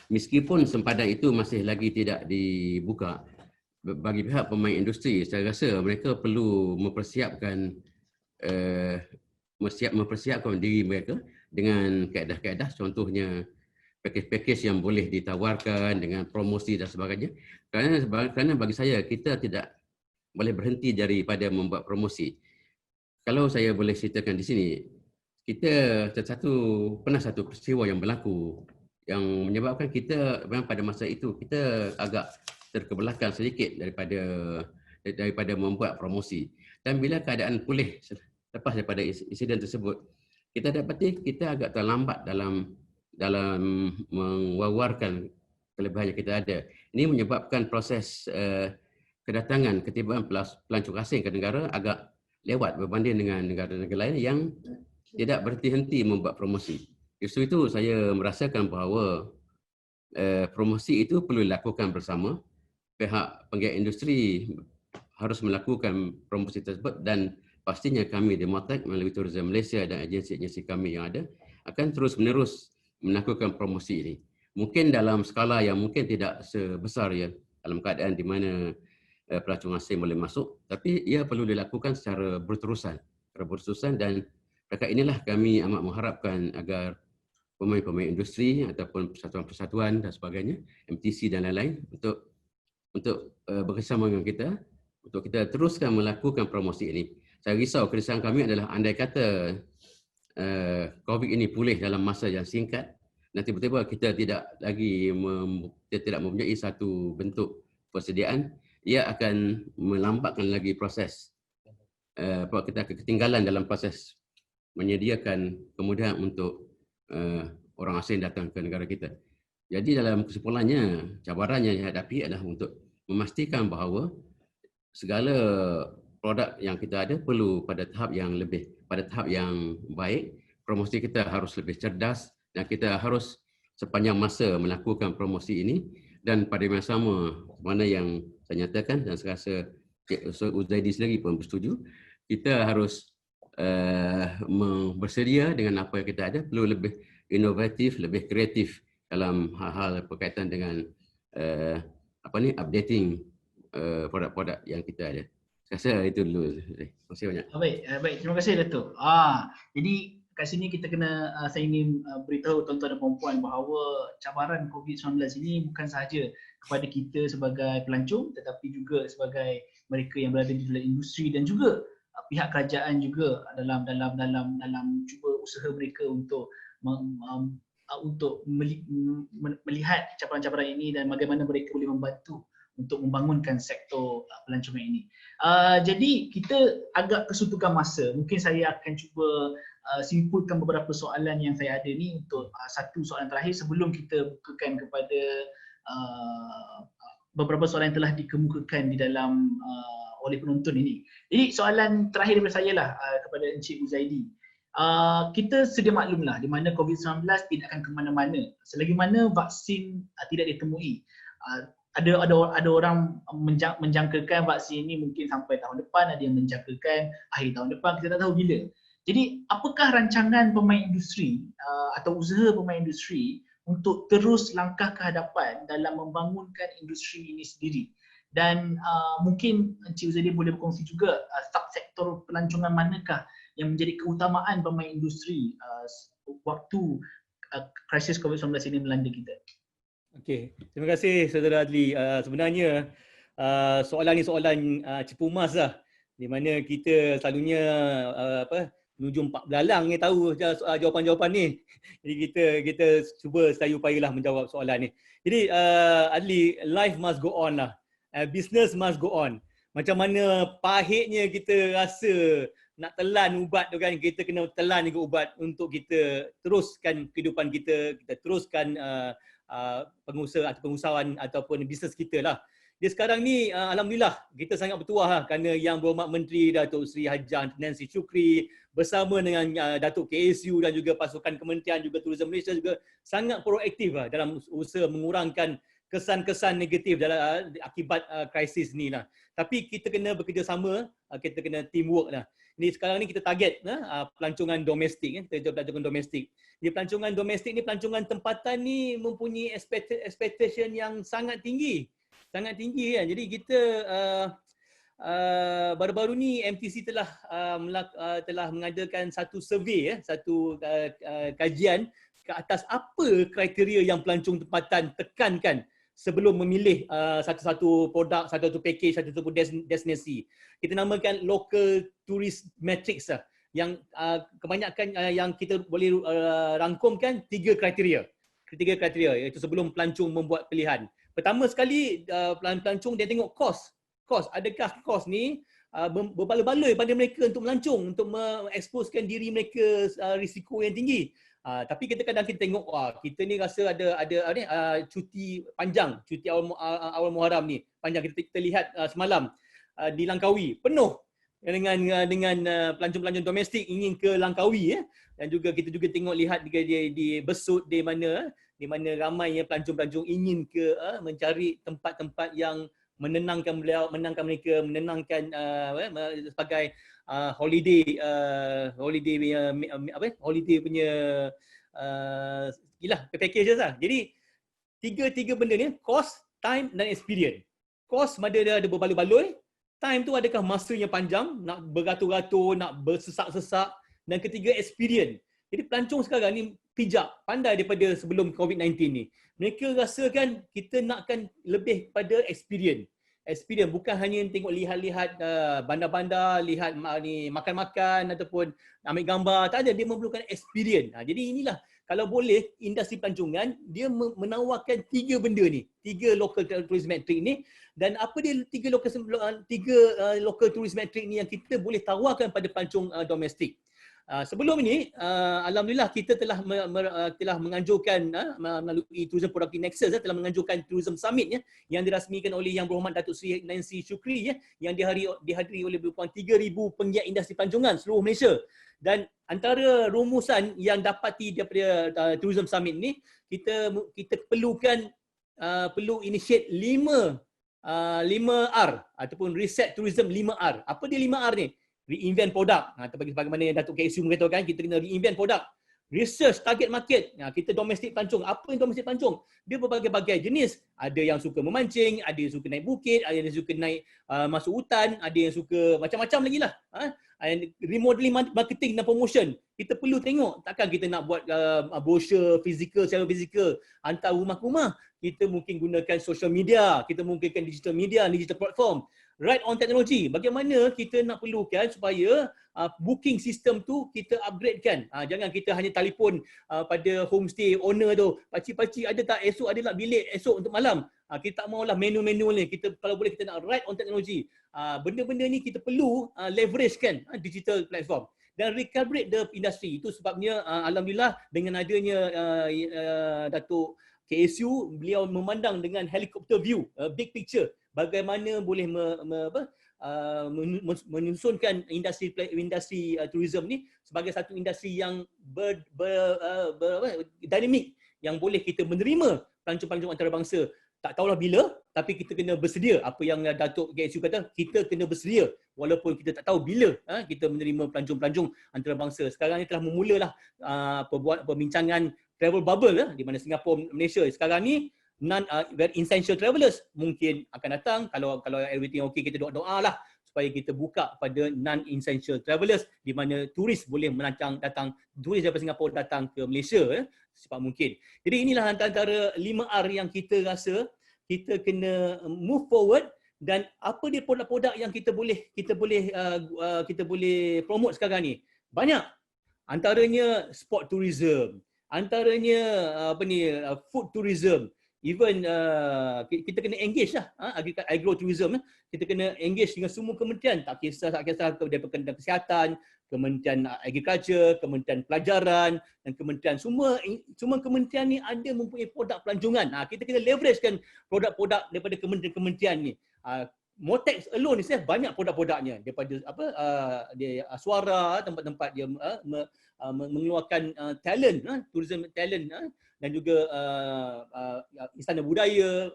meskipun sempadan itu masih lagi tidak dibuka, bagi pihak pemain industri, saya rasa mereka perlu mempersiapkan diri mereka dengan kaedah-kaedah, contohnya pakej-pakej yang boleh ditawarkan dengan promosi dan sebagainya. Kerana bagi saya, kita tidak boleh berhenti daripada membuat promosi. Kalau saya boleh ceritakan di sini, kita pernah satu peristiwa yang berlaku yang menyebabkan kita pada masa itu kita agak terkebelakang sedikit daripada membuat promosi. Dan bila keadaan pulih lepas daripada insiden tersebut, kita dapati kita agak terlambat dalam mewawarkan kelebihan yang kita ada. Ini menyebabkan proses kedatangan ketibaan pelancong asing ke negara agak lewat berbanding dengan negara-negara lain yang tidak berhenti-henti membuat promosi. Justru itu saya merasakan bahawa promosi itu perlu dilakukan bersama. Pihak penggiat industri harus melakukan promosi tersebut dan pastinya kami di MOTAC melalui Tourism Malaysia dan agensi-agensi kami yang ada akan terus-menerus melakukan promosi ini. Mungkin dalam skala yang mungkin tidak sebesar ya dalam keadaan di mana pelancong asing boleh masuk, tapi ia perlu dilakukan secara berterusan dan dekat inilah kami amat mengharapkan agar pemain-pemain industri ataupun persatuan-persatuan dan sebagainya, MTC dan lain-lain untuk bekerjasama dengan kita untuk kita teruskan melakukan promosi ini. Saya risau keresahan kami adalah andai kata COVID ini pulih dalam masa yang singkat, dan tiba-tiba kita tidak mempunyai satu bentuk persediaan, ia akan melambatkan lagi proses. Kita ketinggalan dalam proses menyediakan kemudahan untuk orang asing datang ke negara kita. Jadi dalam kesimpulannya, cabaran yang dihadapi adalah untuk memastikan bahawa segala produk yang kita ada perlu pada tahap yang baik. Promosi kita harus lebih cerdas dan kita harus sepanjang masa melakukan promosi ini, dan pada masa sama mana yang saya nyatakan dan saya rasa Cik Uzaidi sendiri pun bersetuju, kita harus bersedia dengan apa yang kita ada, perlu lebih inovatif, lebih kreatif dalam hal-hal berkaitan dengan updating produk-produk yang kita ada. Saya rasa itu dulu. Terima kasih banyak. Baik, terima kasih Datuk. Jadi kat sini kita kena, saya ingin beritahu tuan-tuan dan puan-puan bahawa cabaran COVID-19 ini bukan sahaja kepada kita sebagai pelancong, tetapi juga sebagai mereka yang berada di dalam industri dan juga pihak kerajaan juga dalam cuba usaha mereka untuk melihat cabaran-cabaran ini dan bagaimana mereka boleh membantu untuk membangunkan sektor pelancongan ini. Jadi kita agak kesuntukan masa. Mungkin saya akan cuba simpulkan beberapa soalan yang saya ada ni untuk satu soalan terakhir sebelum kita bukakan kepada beberapa soalan yang telah dikemukakan di dalam oleh penonton ini. Jadi soalan terakhir daripada saya lah kepada Encik Uzaidi. Kita sedia maklumlah di mana COVID-19 tidak akan ke mana-mana selagi mana vaksin tidak ditemui. Ada orang menjangkakan vaksin ini mungkin sampai tahun depan, ada yang menjangkakan akhir tahun depan, kita tak tahu bila. Jadi apakah rancangan pemain industri atau usaha pemain industri untuk terus langkah ke hadapan dalam membangunkan industri ini sendiri? Dan mungkin Encik Uzaidi boleh berkongsi juga subsektor pelancongan manakah yang menjadi keutamaan pemain industri waktu krisis COVID-19 ini melanda kita. Okey, terima kasih Saudara Adli. Sebenarnya soalan ni soalan cepu emas lah, di mana kita selalunya penujung empat belalang ni tahu jawapan-jawapan ni. Jadi kita cuba sedaya upayalah menjawab soalan ni. Jadi Adli, life must go on lah. Business must go on. Macam mana pahitnya kita rasa nak telan ubat tu kan, kita kena telan juga ubat untuk kita teruskan kehidupan kita teruskan pengusahaan ataupun bisnes kita lah. Dia sekarang ni alhamdulillah kita sangat bertuah lah, kerana Yang Berhormat Menteri Datuk Seri Hajah Nancy Shukri bersama dengan Datuk KSU dan juga pasukan kementerian juga Tourism Malaysia juga sangat proaktif lah dalam usaha mengurangkan kesan-kesan negatif dalam akibat krisis ni lah. Tapi kita kena bekerjasama, kita kena teamwork lah. Ni sekarang ni kita target pelancongan domestik, pelancongan domestik. Di pelancongan domestik ni, pelancongan tempatan ni mempunyai expectation yang sangat tinggi. Sangat tinggi kan. Jadi kita baru-baru ni MTC telah mengadakan satu survey, satu kajian ke atas apa kriteria yang pelancong tempatan tekankan sebelum memilih satu-satu produk, satu-satu package, satu-satu destinasi. Kita namakan local tourist matrix lah. Yang kebanyakan yang kita boleh rangkumkan 3 kriteria. 3 kriteria iaitu sebelum pelancong membuat pilihan. Pertama sekali, pelancong dia tengok kos. Adakah kos ni berbaloi-baloi pada mereka untuk melancong, untuk mengeksposkan diri mereka risiko yang tinggi. Tapi kadang kita tengok, kita ni rasa ada cuti panjang, cuti awal Muharram ni panjang. Kita lihat semalam di Langkawi penuh dengan pelancong-pelancong domestik ingin ke Langkawi. Dan juga kita juga lihat di Besut di mana ramai pelancong-pelancong ingin ke mencari tempat-tempat yang menenangkan mereka, menenangkan sebagai holiday punya packages lah. Jadi tiga benda ni, cost, time dan experience. Cost ada berbaloi-baloi, time tu adakah masanya panjang, nak beratur-ratur, nak bersesak-sesak, dan ketiga experience. Jadi pelancong sekarang ni pijak, pandai daripada sebelum COVID-19 ni. Mereka rasakan kita nakkan lebih pada experience. Experience bukan hanya tengok lihat-lihat bandar-bandar, lihat makan-makan ataupun ambil gambar, tak ada, dia memerlukan experience. Jadi inilah kalau boleh industri pelancongan dia menawarkan 3 benda ni, 3 local tourism metric ni. Dan apa dia 3 local tourism metric ni yang kita boleh tawarkan pada pelancong domestik. Sebelum ini, alhamdulillah kita telah menganjurkan melalui Tourism Productive Nexus telah menganjurkan Tourism Summit yang dirasmikan oleh Yang Berhormat Datuk Seri Nancy Shukri yang dihadiri oleh lebih kurang 3,000 penggiat industri pelancongan seluruh Malaysia. Dan antara rumusan yang dapati daripada Tourism Summit ni, kita perlu initiate 5R ataupun reset tourism 5R. Apa dia 5R ni? Reinvent produk. Bagaimana Datuk KSU mengatakan, kita kena reinvent produk. Research target market. Kita domestik pelancong. Apa yang domestik pelancong? Dia berbagai-bagai jenis. Ada yang suka memancing, ada yang suka naik bukit, ada yang suka naik masuk hutan, ada yang suka macam-macam lagi lah. Remodeling marketing dan promotion. Kita perlu tengok, takkan kita nak buat brochure secara fizikal hantar rumah ke rumah. Kita mungkin gunakan social media, kita mungkinkan digital media, digital platform. Right on technology. Bagaimana kita nak perlukan supaya booking system tu kita upgradekan. Jangan kita hanya telefon pada homestay owner tu, pakcik-pakcik ada tak esok ada nak bilik esok untuk malam. Kita tak maulah manual ni. Kita kalau boleh kita nak right on technology. Benda-benda ni kita perlu leverage kan digital platform dan recalibrate the industry. Itu sebabnya alhamdulillah dengan adanya Datuk KSU, beliau memandang dengan helicopter view, big picture. Bagaimana boleh menyusunkan industri tourism ni sebagai satu industri yang dinamik, yang boleh kita menerima pelancong-pelancong antarabangsa. Tak tahulah bila, tapi kita kena bersedia. Apa yang Datuk KSU kata, kita kena bersedia walaupun kita tak tahu bila kita menerima pelancong-pelancong antarabangsa. Sekarang ni telah memulalah perbincangan travel bubble di mana Singapura, Malaysia sekarang ni very essential travelers mungkin akan datang. Kalau everything okay, kita doa-doa lah supaya kita buka pada non-essential travelers di mana turis boleh datang turis daripada Singapura datang ke Malaysia secepat mungkin. Jadi inilah antara 5R yang kita rasa kita kena move forward. Dan apa dia produk-produk yang kita boleh promote sekarang ni? Banyak. Antaranya sport tourism, antaranya food tourism. Even kita kena engage lah agrotourism. Kita kena engage dengan semua kementerian, tak kisah daripada kesihatan, Kementerian Agriculture, Kementerian Pelajaran dan kementerian semua kementerian ni ada mempunyai produk pelancongan. Kita kena leveragekan produk-produk daripada kementerian-kementerian ni. Motex alone ni banyak produk-produknya daripada Suara, tempat-tempat dia mengeluarkan talent, tourism talent, dan juga Istana Budaya,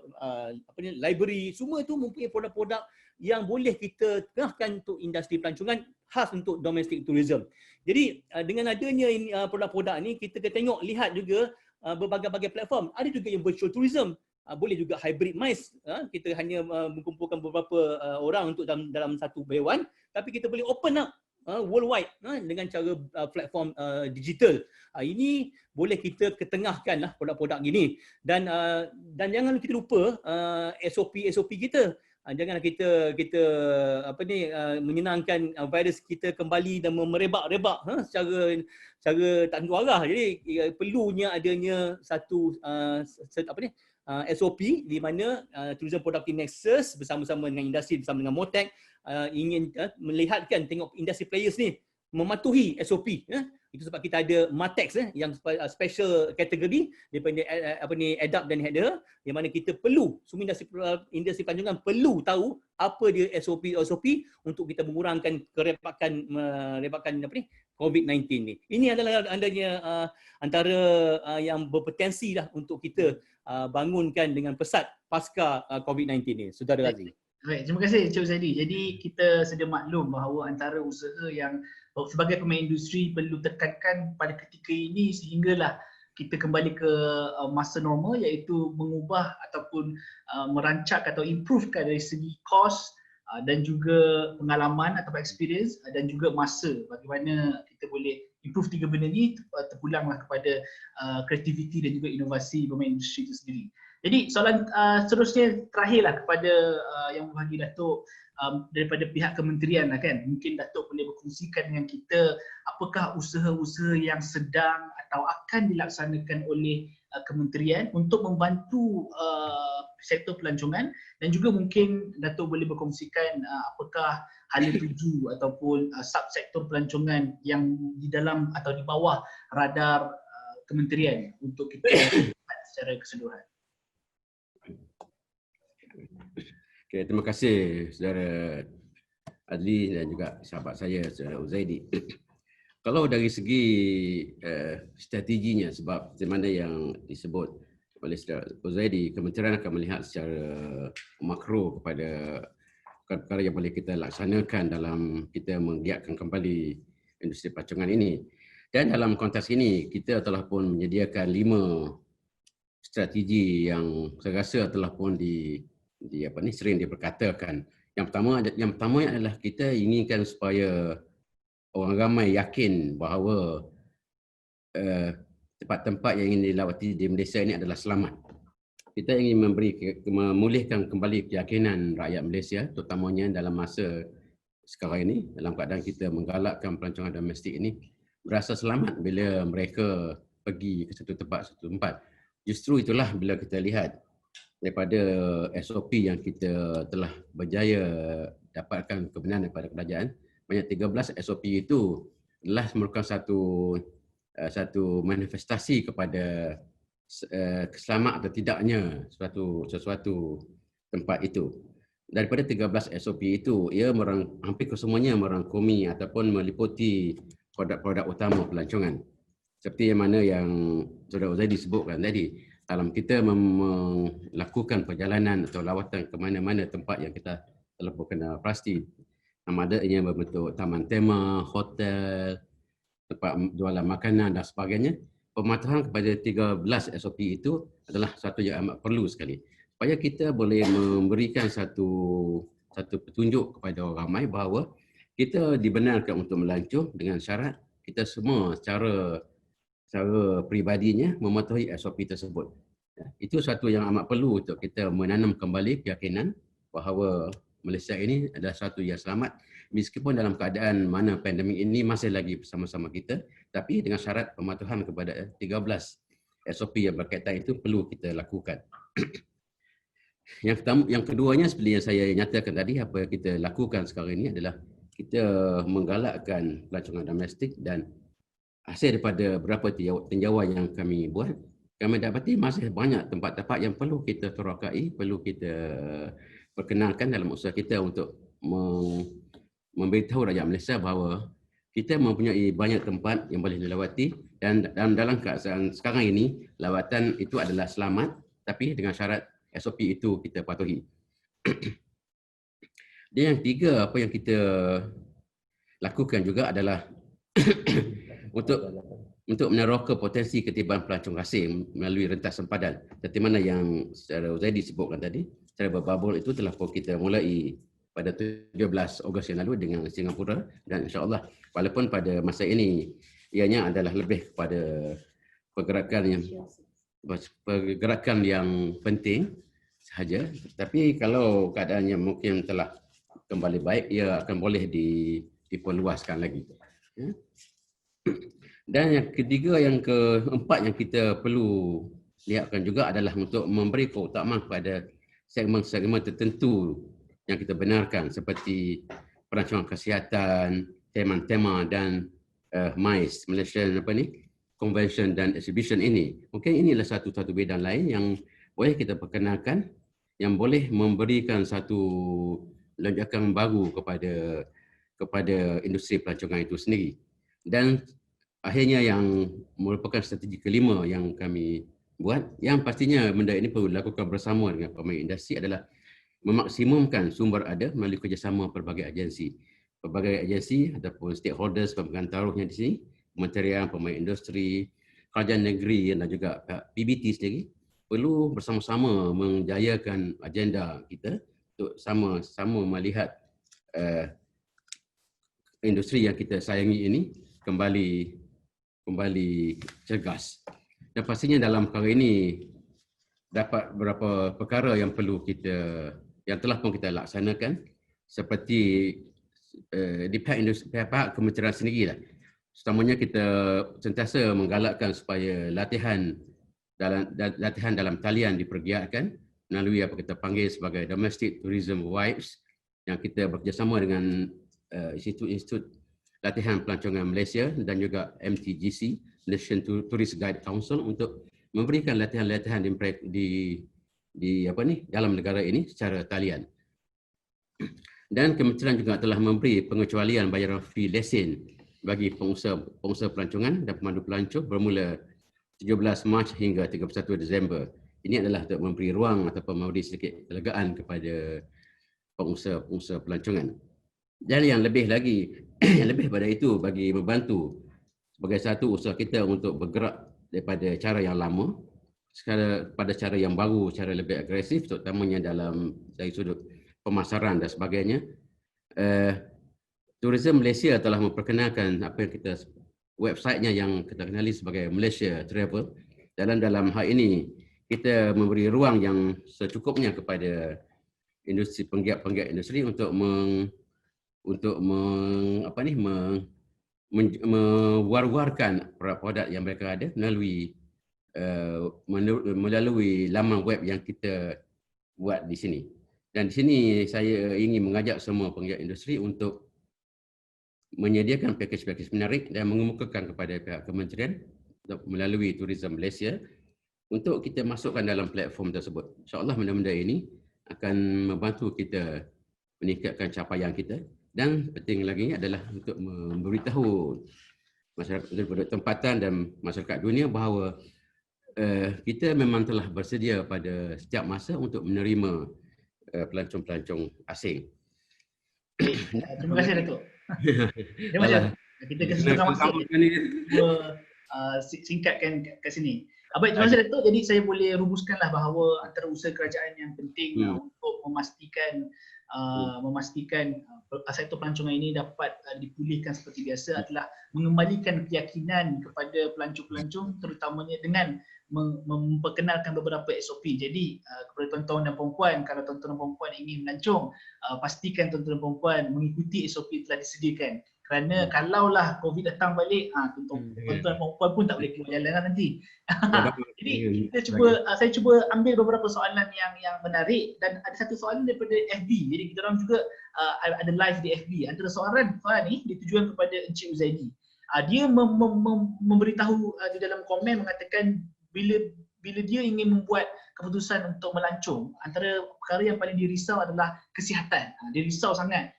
library, semua itu mempunyai produk-produk yang boleh kita tengahkan untuk industri pelancongan khas untuk domestic tourism. Jadi dengan adanya produk-produk ni kita kena lihat juga berbagai-bagai platform. Ada juga yang virtual tourism, boleh juga hybrid MICE. Kita hanya mengumpulkan beberapa orang untuk dalam satu dewan, tapi kita boleh open up worldwide dengan cara platform digital. Ini boleh kita ketengahkan produk-produk gini, dan jangan kita lupa SOP kita. Janganlah kita menyenangkan virus kita kembali dan merebak-rebak secara tak tentu arah. Jadi perlunya adanya satu SOP di mana Tourism Productive Nexus bersama-sama dengan industri, bersama dengan MOTEC ingin melihatkan, tengok industri players ni mematuhi SOP. Itu sebab kita ada MATEX yang special kategori daripada ADAP dan HEDA, yang mana kita perlu, semua industri pelancongan perlu tahu apa dia SOP untuk kita mengurangkan kerepakan COVID-19 ni. Ini adalah antara yang berpotensi lah untuk kita bangunkan dengan pesat pasca COVID-19 ni, Saudara Azli. Baik, terima kasih Encik Huzaidi. Jadi kita sedia maklum bahawa antara usaha yang sebagai pemain industri perlu tekankan pada ketika ini sehinggalah kita kembali ke masa normal, iaitu mengubah ataupun merancak atau improvekan dari segi kos dan juga pengalaman atau experience dan juga masa. Bagaimana kita boleh improve tiga benda ni, terpulanglah kepada kreativiti dan juga inovasi pemain industri itu sendiri. Jadi soalan seterusnya terakhirlah kepada yang berbagi Datuk daripada pihak kementerian lah kan. Mungkin Datuk boleh berkongsikan dengan kita apakah usaha-usaha yang sedang atau akan dilaksanakan oleh kementerian untuk membantu sektor pelancongan, dan juga mungkin Datuk boleh berkongsikan apakah hala tuju ataupun subsektor pelancongan yang di dalam atau di bawah radar kementerian untuk kita lihat secara keseluruhan. Okay, terima kasih Saudara Adli dan juga sahabat saya Saudara Huzaidi. Kalau dari segi strateginya, sebab seperti mana yang disebut oleh Saudara Huzaidi, kementerian akan melihat secara makro kepada perkara yang boleh kita laksanakan dalam kita menggiatkan kembali industri pelancongan ini. Dan dalam konteks ini kita telah pun menyediakan 5 strategi yang saya rasa telah pun sering diperkatakan. Yang pertama adalah kita inginkan supaya orang ramai yakin bahawa tempat-tempat yang ingin dilawati di Malaysia ini adalah selamat. Kita ingin memulihkan kembali keyakinan rakyat Malaysia, terutamanya dalam masa sekarang ini, dalam keadaan kita menggalakkan pelancongan domestik ini, berasa selamat bila mereka pergi ke satu tempat. Justru itulah bila kita lihat daripada SOP yang kita telah berjaya dapatkan kebenaran daripada kerajaan, banyak 13 SOP itu adalah merupakan satu manifestasi kepada selamat atau tidaknya sesuatu tempat itu. Daripada 13 SOP itu, ia hampir kesemuanya merangkumi ataupun meliputi produk-produk utama pelancongan. Seperti yang mana yang Saudara Huzaidi disebutkan tadi, dalam kita melakukan perjalanan atau lawatan ke mana-mana tempat yang kita telah berkenal pasti, sama ada ia berbentuk taman tema, hotel, tempat jualan makanan dan sebagainya, pematuhan kepada 13 SOP itu adalah satu yang amat perlu sekali, supaya kita boleh memberikan satu petunjuk kepada orang ramai bahawa kita dibenarkan untuk melancong dengan syarat kita semua secara peribadinya mematuhi SOP tersebut. Itu satu yang amat perlu untuk kita menanam kembali keyakinan bahawa Malaysia ini adalah satu yang selamat, meskipun dalam keadaan mana pandemik ini masih lagi bersama-sama kita, tapi dengan syarat pematuhan kepada 13 SOP yang berkaitan itu perlu kita lakukan. Yang keduanya, seperti yang saya nyatakan tadi, apa yang kita lakukan sekarang ini adalah kita menggalakkan pelancongan domestik, dan hasil daripada beberapa tinjauan yang kami buat, kami dapati masih banyak tempat-tempat yang perlu kita terokai, perlu kita perkenalkan dalam usaha kita untuk memberitahu rakyat Malaysia bahawa kita mempunyai banyak tempat yang boleh dilawati, dan dalam keadaan sekarang ini lawatan itu adalah selamat, tapi dengan syarat SOP itu kita patuhi. Dan yang ketiga, apa yang kita lakukan juga adalah untuk meneroka potensi ketiban pelancong asing melalui rentas sempadan. Seperti mana yang secara Zaidi sebutkan tadi, secara berbabul itu telah pun kita mulai pada 17 Ogos yang lalu dengan Singapura, dan insya-Allah walaupun pada masa ini ianya adalah lebih kepada pergerakan yang penting sahaja, tapi kalau keadaannya mungkin telah kembali baik, ia akan boleh diperluaskan lagi. Dan yang ketiga, yang keempat yang kita perlu lihatkan juga adalah untuk memberi keutamaan kepada segmen-segmen tertentu yang kita benarkan, seperti perancangan kesihatan, tema-tema dan MICE, Malaysian Convention dan Exhibition ini. Mungkin inilah satu bidang lain yang boleh kita perkenalkan, yang boleh memberikan satu lonjakan baru kepada industri pelancongan itu sendiri. Dan akhirnya yang merupakan strategi kelima yang kami buat, yang pastinya benda ini perlu dilakukan bersama dengan pemain industri, adalah memaksimumkan sumber ada melalui kerjasama pelbagai agensi. Pelbagai agensi ataupun stakeholders, pemegang taruhnya di sini, kementerian, pemain industri, kerajaan negeri dan juga PBT sendiri perlu bersama-sama menjayakan agenda kita untuk sama-sama melihat industri yang kita sayangi ini kembali cergas. Dan pastinya dalam perkara ini dapat beberapa perkara yang perlu yang telah pun kita laksanakan, seperti di pihak kementerian sendirilah. Setamanya kita sentiasa menggalakkan supaya latihan dalam talian dipergiatkan melalui apa kita panggil sebagai Domestic Tourism Vibes, yang kita bekerjasama dengan institut latihan pelancongan Malaysia dan juga MTGC, Malaysian Tourist Guide Council, untuk memberikan latihan-latihan dalam negara ini secara talian. Dan kementerian juga telah memberi pengecualian bayaran fee lesen bagi pengusaha pelancongan dan pemandu pelancong bermula 17 Mac hingga 31 Disember. Ini adalah untuk memberi ruang ataupun memberi sedikit kelegaan kepada pengusaha pelancongan. Dan yang lebih lagi, yang lebih pada itu, bagi membantu sebagai satu usaha kita untuk bergerak daripada cara yang lama pada cara yang baru, cara lebih agresif, terutamanya dari sudut pemasaran dan sebagainya. Tourism Malaysia telah memperkenalkan apa yang websitenya yang kita kenali sebagai Malaysia Travel. Dalam hal ini kita memberi ruang yang secukupnya kepada industri, penggiat-penggiat industri untuk mewar-warkan produk yang mereka ada melalui laman web yang kita buat di sini. Dan di sini saya ingin mengajak semua penggiat industri untuk menyediakan pakej-pakej menarik dan mengemukakan kepada pihak kementerian melalui Tourism Malaysia untuk kita masukkan dalam platform tersebut. InsyaAllah benda-benda ini akan membantu kita meningkatkan capaian kita, dan penting lagi adalah untuk memberitahu masyarakat tempatan dan masyarakat dunia bahawa kita memang telah bersedia pada setiap masa untuk menerima pelancong-pelancong asing. Terima kasih Datuk. Terima kasih. Kita kesedaran masuk singkatkan ke sini. Baik, terima kasih Datuk. Jadi saya boleh rumuskanlah bahawa antara usaha kerajaan yang penting untuk memastikan sektor pelancongan ini dapat dipulihkan seperti biasa adalah mengembalikan keyakinan kepada pelancong-pelancong, terutamanya dengan memperkenalkan beberapa SOP. Jadi kepada tuan-tuan dan puan-puan, kalau tuan-tuan dan puan-puan ingin melancong, pastikan tuan-tuan dan puan-puan mengikuti SOP yang telah disediakan. Kerana kalaulah COVID datang balik, tuan-tuan dan puan pun tak boleh keluar jalan lah nanti. Jadi saya cuba ambil beberapa soalan yang menarik, dan ada satu soalan daripada FB. Jadi kita orang juga ada live di FB. Antara soalan ni ditujukan kepada Encik Uzaidi. Dia memberitahu di dalam komen mengatakan bila dia ingin membuat keputusan untuk melancong, antara perkara yang paling dirisau adalah kesihatan. Dia risau sangat.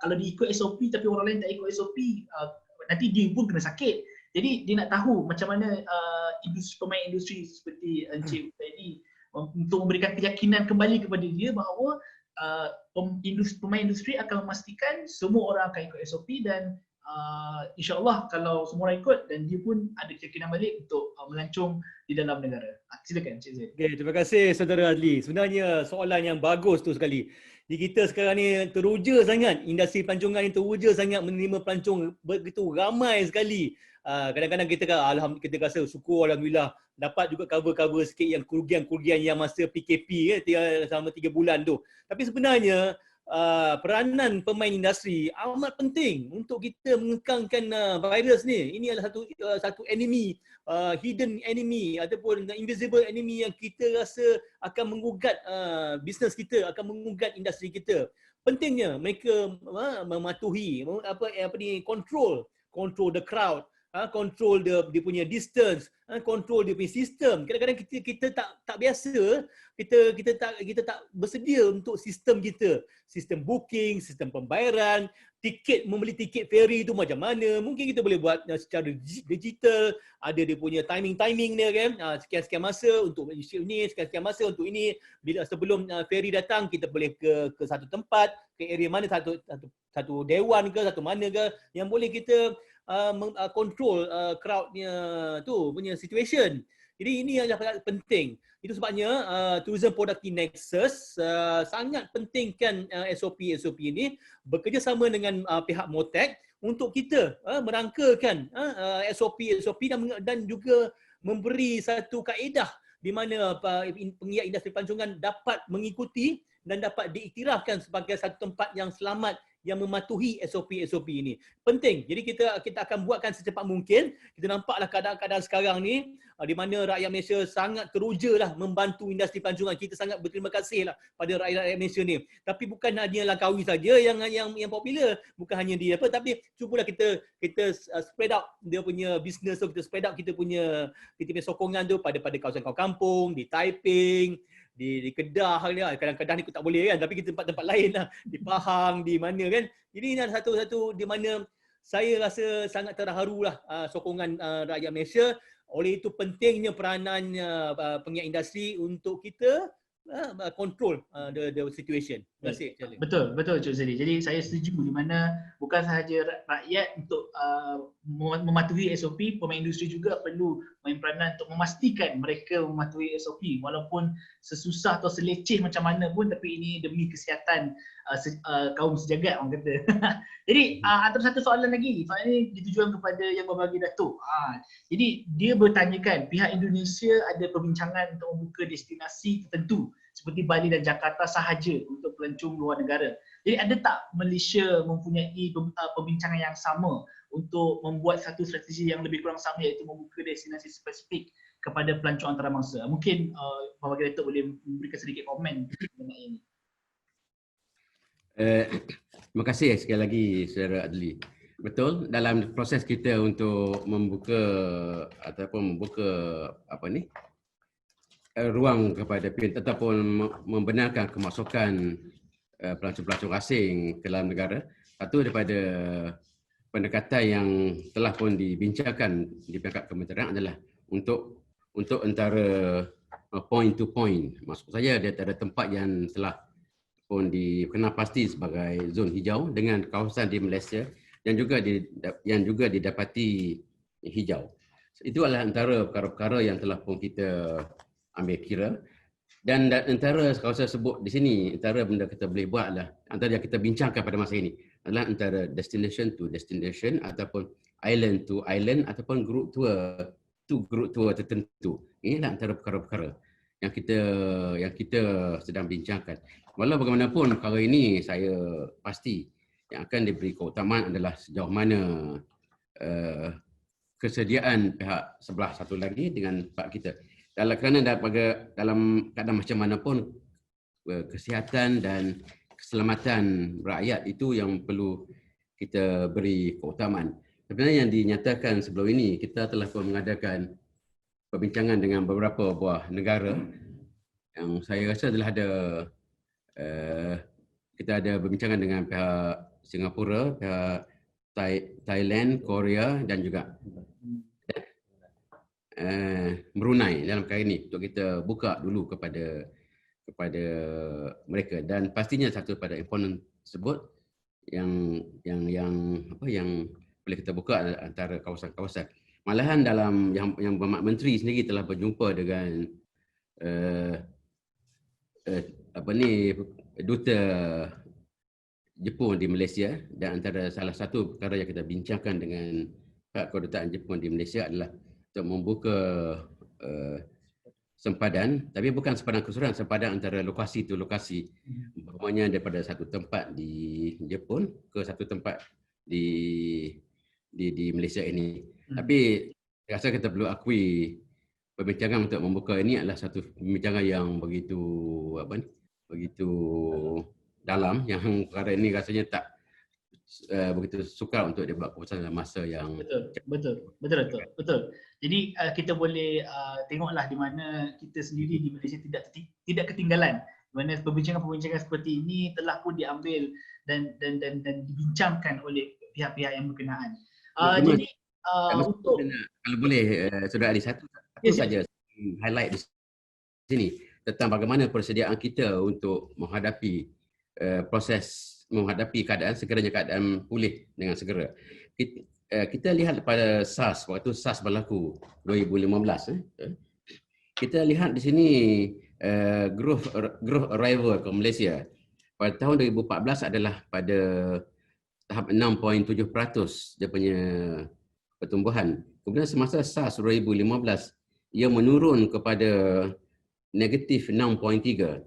Kalau dia ikut SOP tapi orang lain tak ikut SOP, nanti dia pun kena sakit. Jadi dia nak tahu macam mana pemain industri seperti Encik Uzaidi untuk memberikan keyakinan kembali kepada dia bahawa pemain industri akan memastikan semua orang akan ikut SOP, dan insyaAllah kalau semua orang ikut, dan dia pun ada keyakinan balik untuk melancong di dalam negara. Silakan Encik Zaid. Okay, terima kasih Saudara Adli. Sebenarnya soalan yang bagus tu sekali. Di kita sekarang ni teruja sangat, industri pelancongan ni teruja sangat menerima pelancong begitu ramai sekali. Kadang-kadang kita rasa syukur alhamdulillah dapat juga cover sikit yang kerugian yang masa PKP selama 3 bulan tu. Tapi sebenarnya peranan pemain industri amat penting untuk kita mengekangkan virus ni. Ini adalah satu enemy, hidden enemy ataupun invisible enemy yang kita rasa akan menggugat bisnes kita, akan menggugat industri kita. Pentingnya mereka mematuhi control the crowd, control dia punya distance, control dia punya sistem. Kadang-kadang kita tak biasa, kita tak bersedia untuk sistem kita, sistem booking, sistem pembayaran, membeli tiket ferry tu macam mana. Mungkin kita boleh buat secara digital, ada dia punya timing dia kan. Sekian-sekian masa untuk ini, sekian-sekian masa untuk ini. Bila sebelum ferry datang, kita boleh ke satu tempat, ke area mana, satu dewan ke, satu mana ke yang boleh kita control crowdnya tu punya situation. Jadi ini adalah penting. Itu sebabnya Tourism Productive Nexus sangat pentingkan SOP ini bekerjasama dengan pihak MOTAC untuk kita merangkakan SOP dan juga memberi satu kaedah di mana penggiat industri pelancongan dapat mengikuti dan dapat diiktirafkan sebagai satu tempat yang selamat yang mematuhi SOP ini. Penting. Jadi kita akan buatkan secepat mungkin. Kita nampaklah keadaan sekarang ni di mana rakyat Malaysia sangat terujalah membantu industri pelancongan. Kita sangat berterima kasihlah pada rakyat Malaysia ni. Tapi bukan hanya Langkawi saja yang popular, bukan hanya dia tapi cubalah kita spread out dia punya business tu, kita spread out kita punya sokongan tu pada kawasan kampung, di Taiping, di Kedah, kadang-kadang ni aku tak boleh kan, tapi kita tempat-tempat lain lah, di Pahang, di mana kan. Jadi ini adalah satu di mana saya rasa sangat terharu lah sokongan rakyat Malaysia. Oleh itu pentingnya peranan penggiat industri untuk kita control the situation. Terima kasih. Betul Cik Zaidi. Jadi saya setuju di mana bukan sahaja rakyat untuk mematuhi SOP, pemain industri juga perlu main peranan untuk memastikan mereka mematuhi SOP walaupun sesusah atau seleceh macam mana pun, tapi ini demi kesihatan kaum sejagat orang kata. Jadi ada satu soalan lagi. Soalan ini ditujukan kepada Yang Berbahagia Datuk. Jadi dia bertanyakan pihak Indonesia ada perbincangan untuk membuka destinasi tertentu seperti Bali dan Jakarta sahaja untuk pelancong luar negara. Jadi ada tak Malaysia mempunyai perbincangan yang sama untuk membuat satu strategi yang lebih kurang sama, iaitu membuka destinasi spesifik kepada pelancong antarabangsa? Mungkin Bahagia Datuk boleh memberikan sedikit komen mengenai ini. Terima kasih sekali lagi Saudara Adli. Betul, dalam proses kita untuk membuka ruang kepada ataupun membenarkan kemasukan pelancong-pelancong asing ke dalam negara, satu daripada pendekatan yang telah pun dibincangkan di pihak kementerian adalah untuk antara point to point. Maksud saya dia ada tempat yang telah pun dikenal pasti sebagai zon hijau dengan kawasan di Malaysia yang juga didapati hijau. Itu adalah antara perkara-perkara yang telah pun kita ambil kira, dan antara kalau saya sebut di sini, antara benda kita boleh buat adalah antara yang kita bincangkan pada masa ini adalah antara destination to destination ataupun island to island ataupun group tour tertentu. Inilah antara perkara-perkara yang kita sedang bincangkan. Walau bagaimanapun perkara ini saya pasti yang akan diberi keutamaan adalah sejauh mana kesediaan pihak sebelah satu lagi dengan pihak kita. Kerana dalam keadaan macam mana pun, kesihatan dan keselamatan rakyat itu yang perlu kita beri keutamaan. Sebenarnya yang dinyatakan sebelum ini, kita telah pun mengadakan perbincangan dengan beberapa buah negara yang saya rasa adalah kita ada perbincangan dengan pihak Singapura, pihak Thailand, Korea dan juga Brunei dalam perkara ini untuk kita buka dulu kepada mereka, dan pastinya satu pada imponen tersebut yang boleh kita buka antara kawasan-kawasan. Malahan dalam yang Berhormat Menteri sendiri telah berjumpa dengan duta Jepun di Malaysia, dan antara salah satu perkara yang kita bincangkan dengan pihak kedutaan Jepun di Malaysia adalah untuk membuka sempadan, tapi bukan sempadan keseluruhan, sempadan antara lokasi to lokasi. Umpamanya daripada satu tempat di Jepun ke satu tempat di Malaysia ini. Tapi saya rasa kita perlu akui perbincangan untuk membuka ini adalah satu perbincangan yang begitu dalam, yang perkara ini rasanya tak begitu sukar untuk dibuat keputusan dalam masa yang betul. Jadi kita boleh tengoklah di mana kita sendiri di Malaysia tidak ketinggalan, di mana perbincangan-perbincangan seperti ini telah pun diambil dan dibincangkan oleh pihak-pihak yang berkenaan. Jadi untuk kalau boleh Saudara Ali, satu saja highlight di sini tentang bagaimana persediaan kita untuk menghadapi keadaan sekiranya keadaan pulih dengan segera. Kita lihat pada SARS, waktu SARS berlaku 2015, kita lihat di sini growth arrival ke Malaysia pada tahun 2014 adalah pada tahap 6.7% dia punya pertumbuhan. Kemudian semasa SARS 2015 ia menurun kepada negatif 6.3%.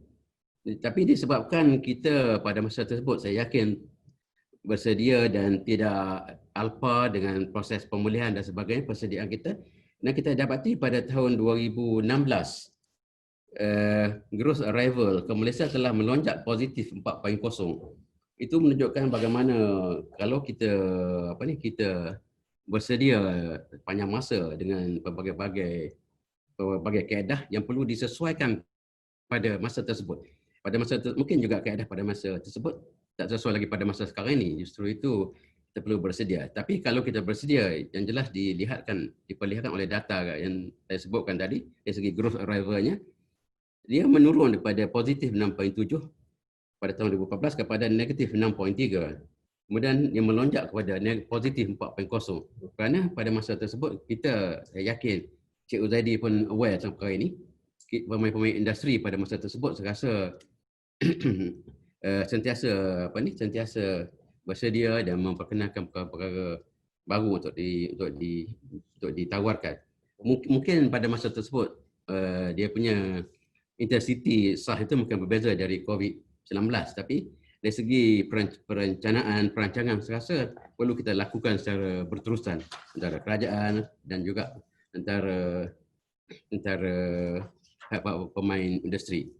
Tapi disebabkan kita pada masa tersebut, saya yakin bersedia dan tidak alpa dengan proses pemulihan dan sebagainya, persediaan kita, dan kita dapati pada tahun 2016 gross arrival ke Malaysia telah melonjak positif 4.0. Itu menunjukkan bagaimana kalau kita bersedia panjang masa dengan berbagai kaedah yang perlu disesuaikan pada masa tersebut. Mungkin juga kaedah pada masa tersebut tak sesuai lagi pada masa sekarang ini. Justru itu kita perlu bersedia. Tapi kalau kita bersedia, yang jelas diperlihatkan oleh data yang saya sebutkan tadi, dari segi growth arrival-nya, dia menurun daripada positif 6.7 pada tahun 2014 kepada negatif 6.3. Kemudian dia melonjak kepada positif 4.0. Kerana pada masa tersebut saya yakin Cik Uzaidi pun aware tentang perkara ini. Pemain-pemain industri pada masa tersebut saya rasa sentiasa bersedia dan memperkenalkan perkara-perkara baru untuk ditawarkan. Mungkin pada masa tersebut dia punya intensity SARS itu mungkin berbeza dari COVID-19, tapi dari segi perancangan saya rasa perlu kita lakukan secara berterusan antara kerajaan dan juga antara pemain industri.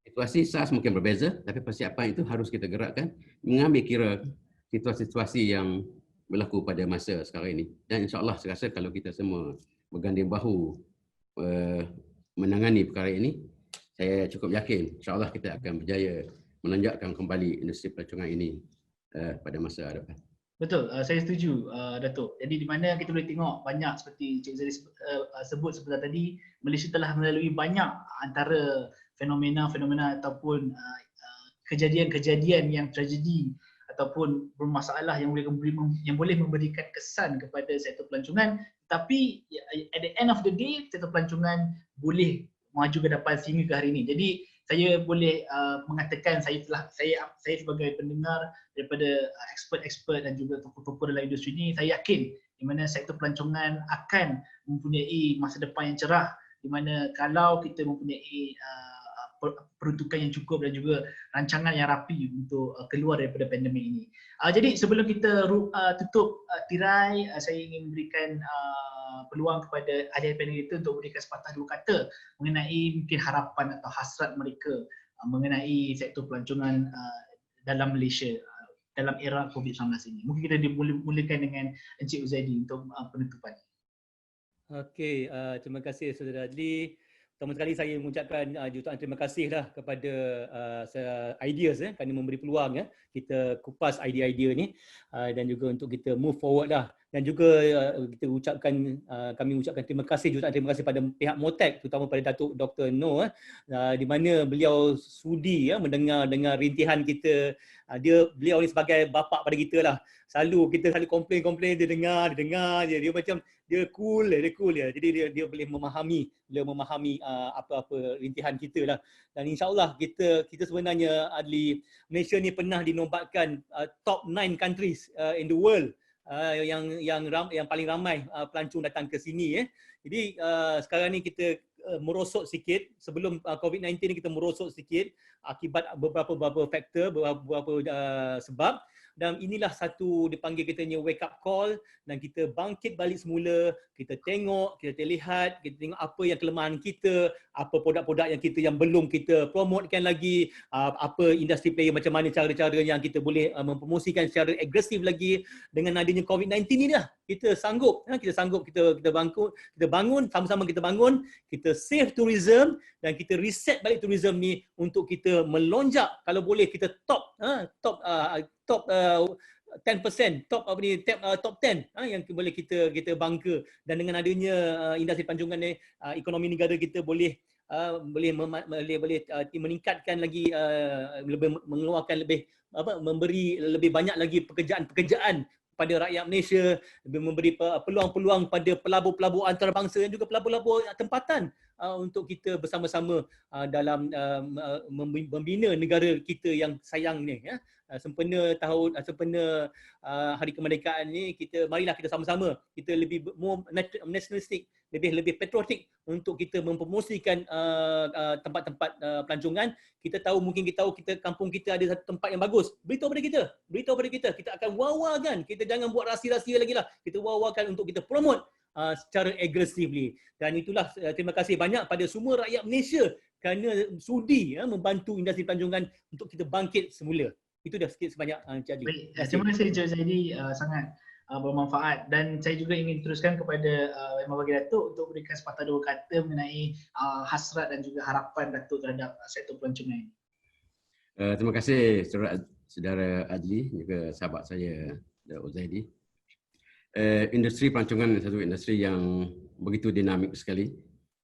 Situasi SARS mungkin berbeza, tapi persiapan itu harus kita gerakkan mengambil kira situasi-situasi yang berlaku pada masa sekarang ini. Dan insya-Allah saya rasa kalau kita semua berganding bahu menangani perkara ini, saya cukup yakin insya-Allah kita akan berjaya melonjakkan kembali industri pelancongan ini pada masa hadapan. Betul, saya setuju Datuk. Jadi di mana kita boleh tengok banyak seperti Cik Zari sebut sebentar tadi, Malaysia telah melalui banyak antara fenomena ataupun kejadian-kejadian yang tragedi ataupun bermasalah yang boleh memberikan kesan kepada sektor pelancongan, tapi at the end of the day sektor pelancongan boleh maju ke depan sehingga ke hari ini. Jadi saya boleh mengatakan saya sebagai pendengar daripada expert-expert dan juga tokoh-tokoh dalam industri ini, saya yakin di mana sektor pelancongan akan mempunyai masa depan yang cerah, di mana kalau kita mempunyai peruntukan yang cukup dan juga rancangan yang rapi untuk keluar daripada pandemik ini. Jadi sebelum kita tutup tirai, saya ingin memberikan peluang kepada adik panel kita untuk memberikan sepatah dua kata mengenai mungkin harapan atau hasrat mereka mengenai sektor pelancongan dalam Malaysia dalam era COVID-19 ini. Mungkin kita dimulakan dengan Encik Uzaidi untuk penutupan. Okey, terima kasih Saudara Adli. Pertama sekali saya mengucapkan jutaan terima kasihlah kepada ideas kerana memberi peluang kita kupas idea-idea ni dan juga untuk kita move forward lah. Dan juga kami ucapkan terima kasih, jutaan terima kasih pada pihak MOTAC, terutama pada Datuk Dr. Noh di mana beliau sudi mendengar rintihan kita. Beliau ni sebagai bapa pada kita lah. Kita selalu komplain dia dengar je. Dia macam dia cool je. Jadi dia boleh memahami apa-apa rintihan kita lah. Dan insya-Allah kita sebenarnya Adli, Malaysia ni pernah dinobatkan top 9 countries in the world yang paling ramai pelancong datang ke sini. Jadi sekarang ni kita merosot sikit. Sebelum COVID-19 ni kita merosot sikit akibat beberapa faktor, beberapa sebab. Dan inilah satu dipanggil kita punya wake up call, dan kita bangkit balik semula, kita tengok apa yang kelemahan kita, apa produk-produk yang belum kita promotekan lagi, apa industri player macam mana cara-cara yang kita boleh mempromosikan secara agresif lagi. Dengan adanya COVID-19 ni dah kita sanggup kita bangun sama-sama, kita save tourism dan kita reset balik tourism ni untuk kita melonjak, kalau boleh kita top 10%, top 10 yang boleh kita bangga. Dan dengan adanya industri pelancongan ni, ekonomi negara kita boleh meningkatkan lagi, mengeluarkan memberi lebih banyak lagi pekerjaan pada rakyat Malaysia, memberi peluang-peluang pada pelabur-pelabur antarabangsa dan juga pelabur-pelabur tempatan untuk kita bersama-sama dalam membina negara kita yang sayang ni. Sempena hari kemerdekaan ni, marilah kita sama-sama kita lebih more nationalistic, lebih patriotik untuk kita mempromosikan tempat-tempat pelancongan. Mungkin kita tahu kampung kita ada satu tempat yang bagus. Beritahu pada kita, kita akan wawakan. Kita jangan buat rahsia-rahsia lagi lah. Kita wawakan untuk kita promote secara agresifly. Dan itulah, terima kasih banyak pada semua rakyat Malaysia kerana sudi membantu industri pelancongan untuk kita bangkit semula. Itu dah sikit sebanyak Encik Adli. Terima kasih Encik Zaidi, sangat bermanfaat. Dan saya juga ingin teruskan kepada Yang Berbagi Datuk untuk berikan sepatah dua kata mengenai hasrat dan juga harapan Datuk terhadap sektor pelancongan ini. Terima kasih Saudara Adli, juga sahabat saya Datuk Zaidi. Industri pelancongan satu industri yang begitu dinamik sekali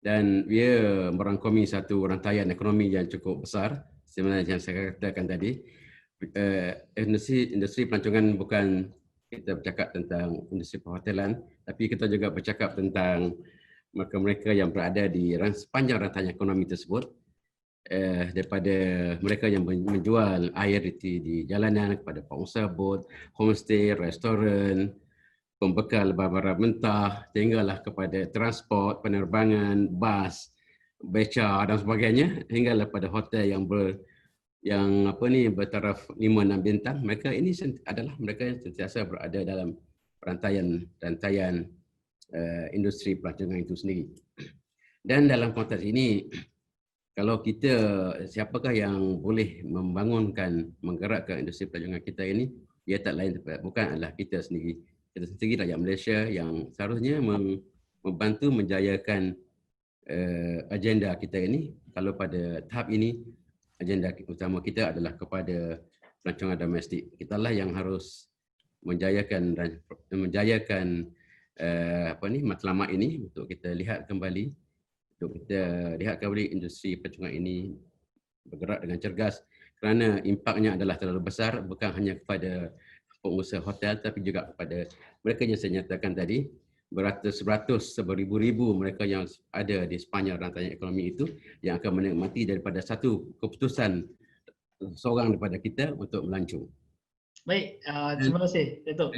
dan ia merangkumi satu rantaian ekonomi yang cukup besar. Sebenarnya yang saya katakan tadi, industri pelancongan bukan kita bercakap tentang industri perhotelan, tapi kita juga bercakap tentang mereka yang berada di sepanjang rantaian ekonomi tersebut, daripada mereka yang menjual air di jalanan kepada pengusaha bot, homestay, restoran, pembekal barang mentah, hinggalah kepada transport, penerbangan, bas, beca dan sebagainya, hinggalah pada hotel yang bertaraf 5-6 bintang. Mereka ini adalah mereka yang sentiasa berada dalam rantaian industri pelancongan itu sendiri. Dan dalam konteks ini, kalau siapakah yang boleh menggerakkan industri pelancongan kita ini, ia tak lain bukan adalah kita sendiri. Kita sendiri rakyat Malaysia yang seharusnya membantu menjayakan agenda kita ini. Kalau pada tahap ini, agenda utama kita adalah kepada pelancongan domestik. Kitalah yang harus menjayakan matlamat ini untuk kita lihat kembali industri pelancongan ini bergerak dengan cergas, kerana impaknya adalah terlalu besar, bukan hanya kepada pengusaha hotel tapi juga kepada mereka yang saya nyatakan tadi, beratus-beratus, beribu-ribu mereka yang ada di sepanjang rantaian ekonomi itu yang akan menikmati daripada satu keputusan seorang daripada kita untuk melancong. Baik, terima kasih Datuk.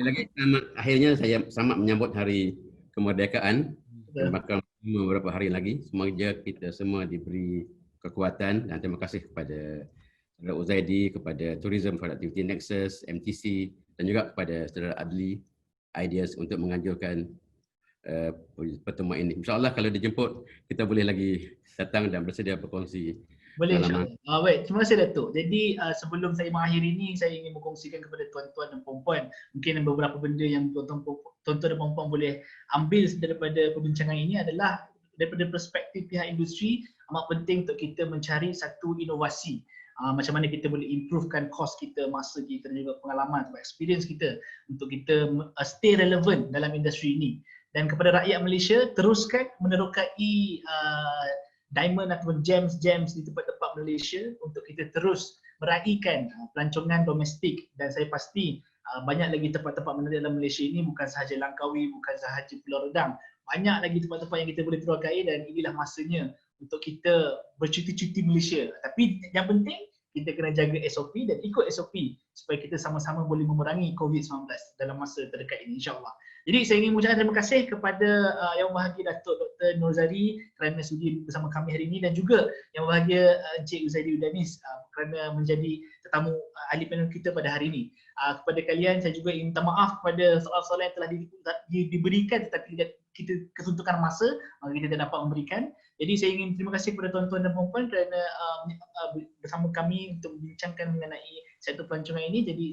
Akhirnya saya selamat menyambut hari kemerdekaan. Bakal beberapa hari lagi, semoga kita semua diberi kekuatan, dan terima kasih kepada Saudara Uzaidi, kepada Tourism Productivity Nexus, MTC, dan juga kepada Saudara Adli, Ideas untuk menganjurkan pertemuan ini. InsyaAllah kalau dijemput, kita boleh lagi datang dan bersedia berkongsi. Boleh pengalaman. insyaAllah. Baik, terima kasih Datuk. Jadi sebelum saya mengakhiri ini, saya ingin berkongsikan kepada tuan-tuan dan puan-puan mungkin beberapa benda yang tuan-tuan dan puan-puan boleh ambil daripada perbincangan ini adalah daripada perspektif pihak industri, amat penting untuk kita mencari satu inovasi. Macam mana kita boleh improvekan kos kita, masa kita dan juga pengalaman atau experience kita untuk kita stay relevant dalam industri ini. Dan kepada rakyat Malaysia, teruskan menerokai diamond ataupun gems di tempat-tempat Malaysia untuk kita terus meraihkan pelancongan domestik. Dan saya pasti banyak lagi tempat-tempat menarik dalam Malaysia ini, bukan sahaja Langkawi, bukan sahaja Pulau Redang. Banyak lagi tempat-tempat yang kita boleh terokai dan inilah masanya untuk kita bercuti-cuti Malaysia. Tapi yang penting kita kena jaga SOP dan ikut SOP supaya kita sama-sama boleh memerangi COVID-19 dalam masa terdekat ini, insyaAllah. Jadi saya ingin mengucapkan terima kasih kepada Yang Berbahagia Datuk Dr. Nozari kerana sudi bersama kami hari ini, dan juga Yang Berbahagia Encik Uzaidi Udanis kerana menjadi tetamu ahli panel kita pada hari ini. Kepada kalian saya juga ingin minta maaf kepada soalan-soalan yang telah diberikan tetapi kita kesuntukan masa maka kita tidak dapat memberikan. Jadi saya ingin terima kasih kepada tuan-tuan dan puan-puan kerana bersama kami untuk membincangkan mengenai sektor pelancongan ini. Jadi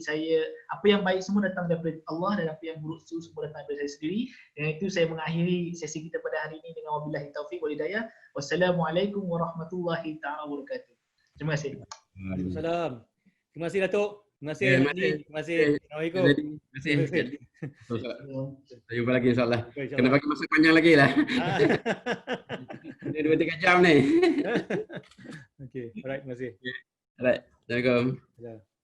apa yang baik semua datang daripada Allah dan apa yang buruk semua datang daripada saya sendiri. Dengan itu saya mengakhiri sesi kita pada hari ini dengan wabillahi taufiq wal hidayah. Wassalamualaikum warahmatullahi taala wabarakatuh. Terima kasih. Waalaikumsalam. Terima kasih Datuk. Terima kasih. Terima kasih. Assalamualaikum. Terima kasih. Kita jumpa lagi insyaAllah. Kena bagi masa panjang lagi lah. 2-3 jam ni. Okay. Alright, terima kasih. Alright. Assalamualaikum.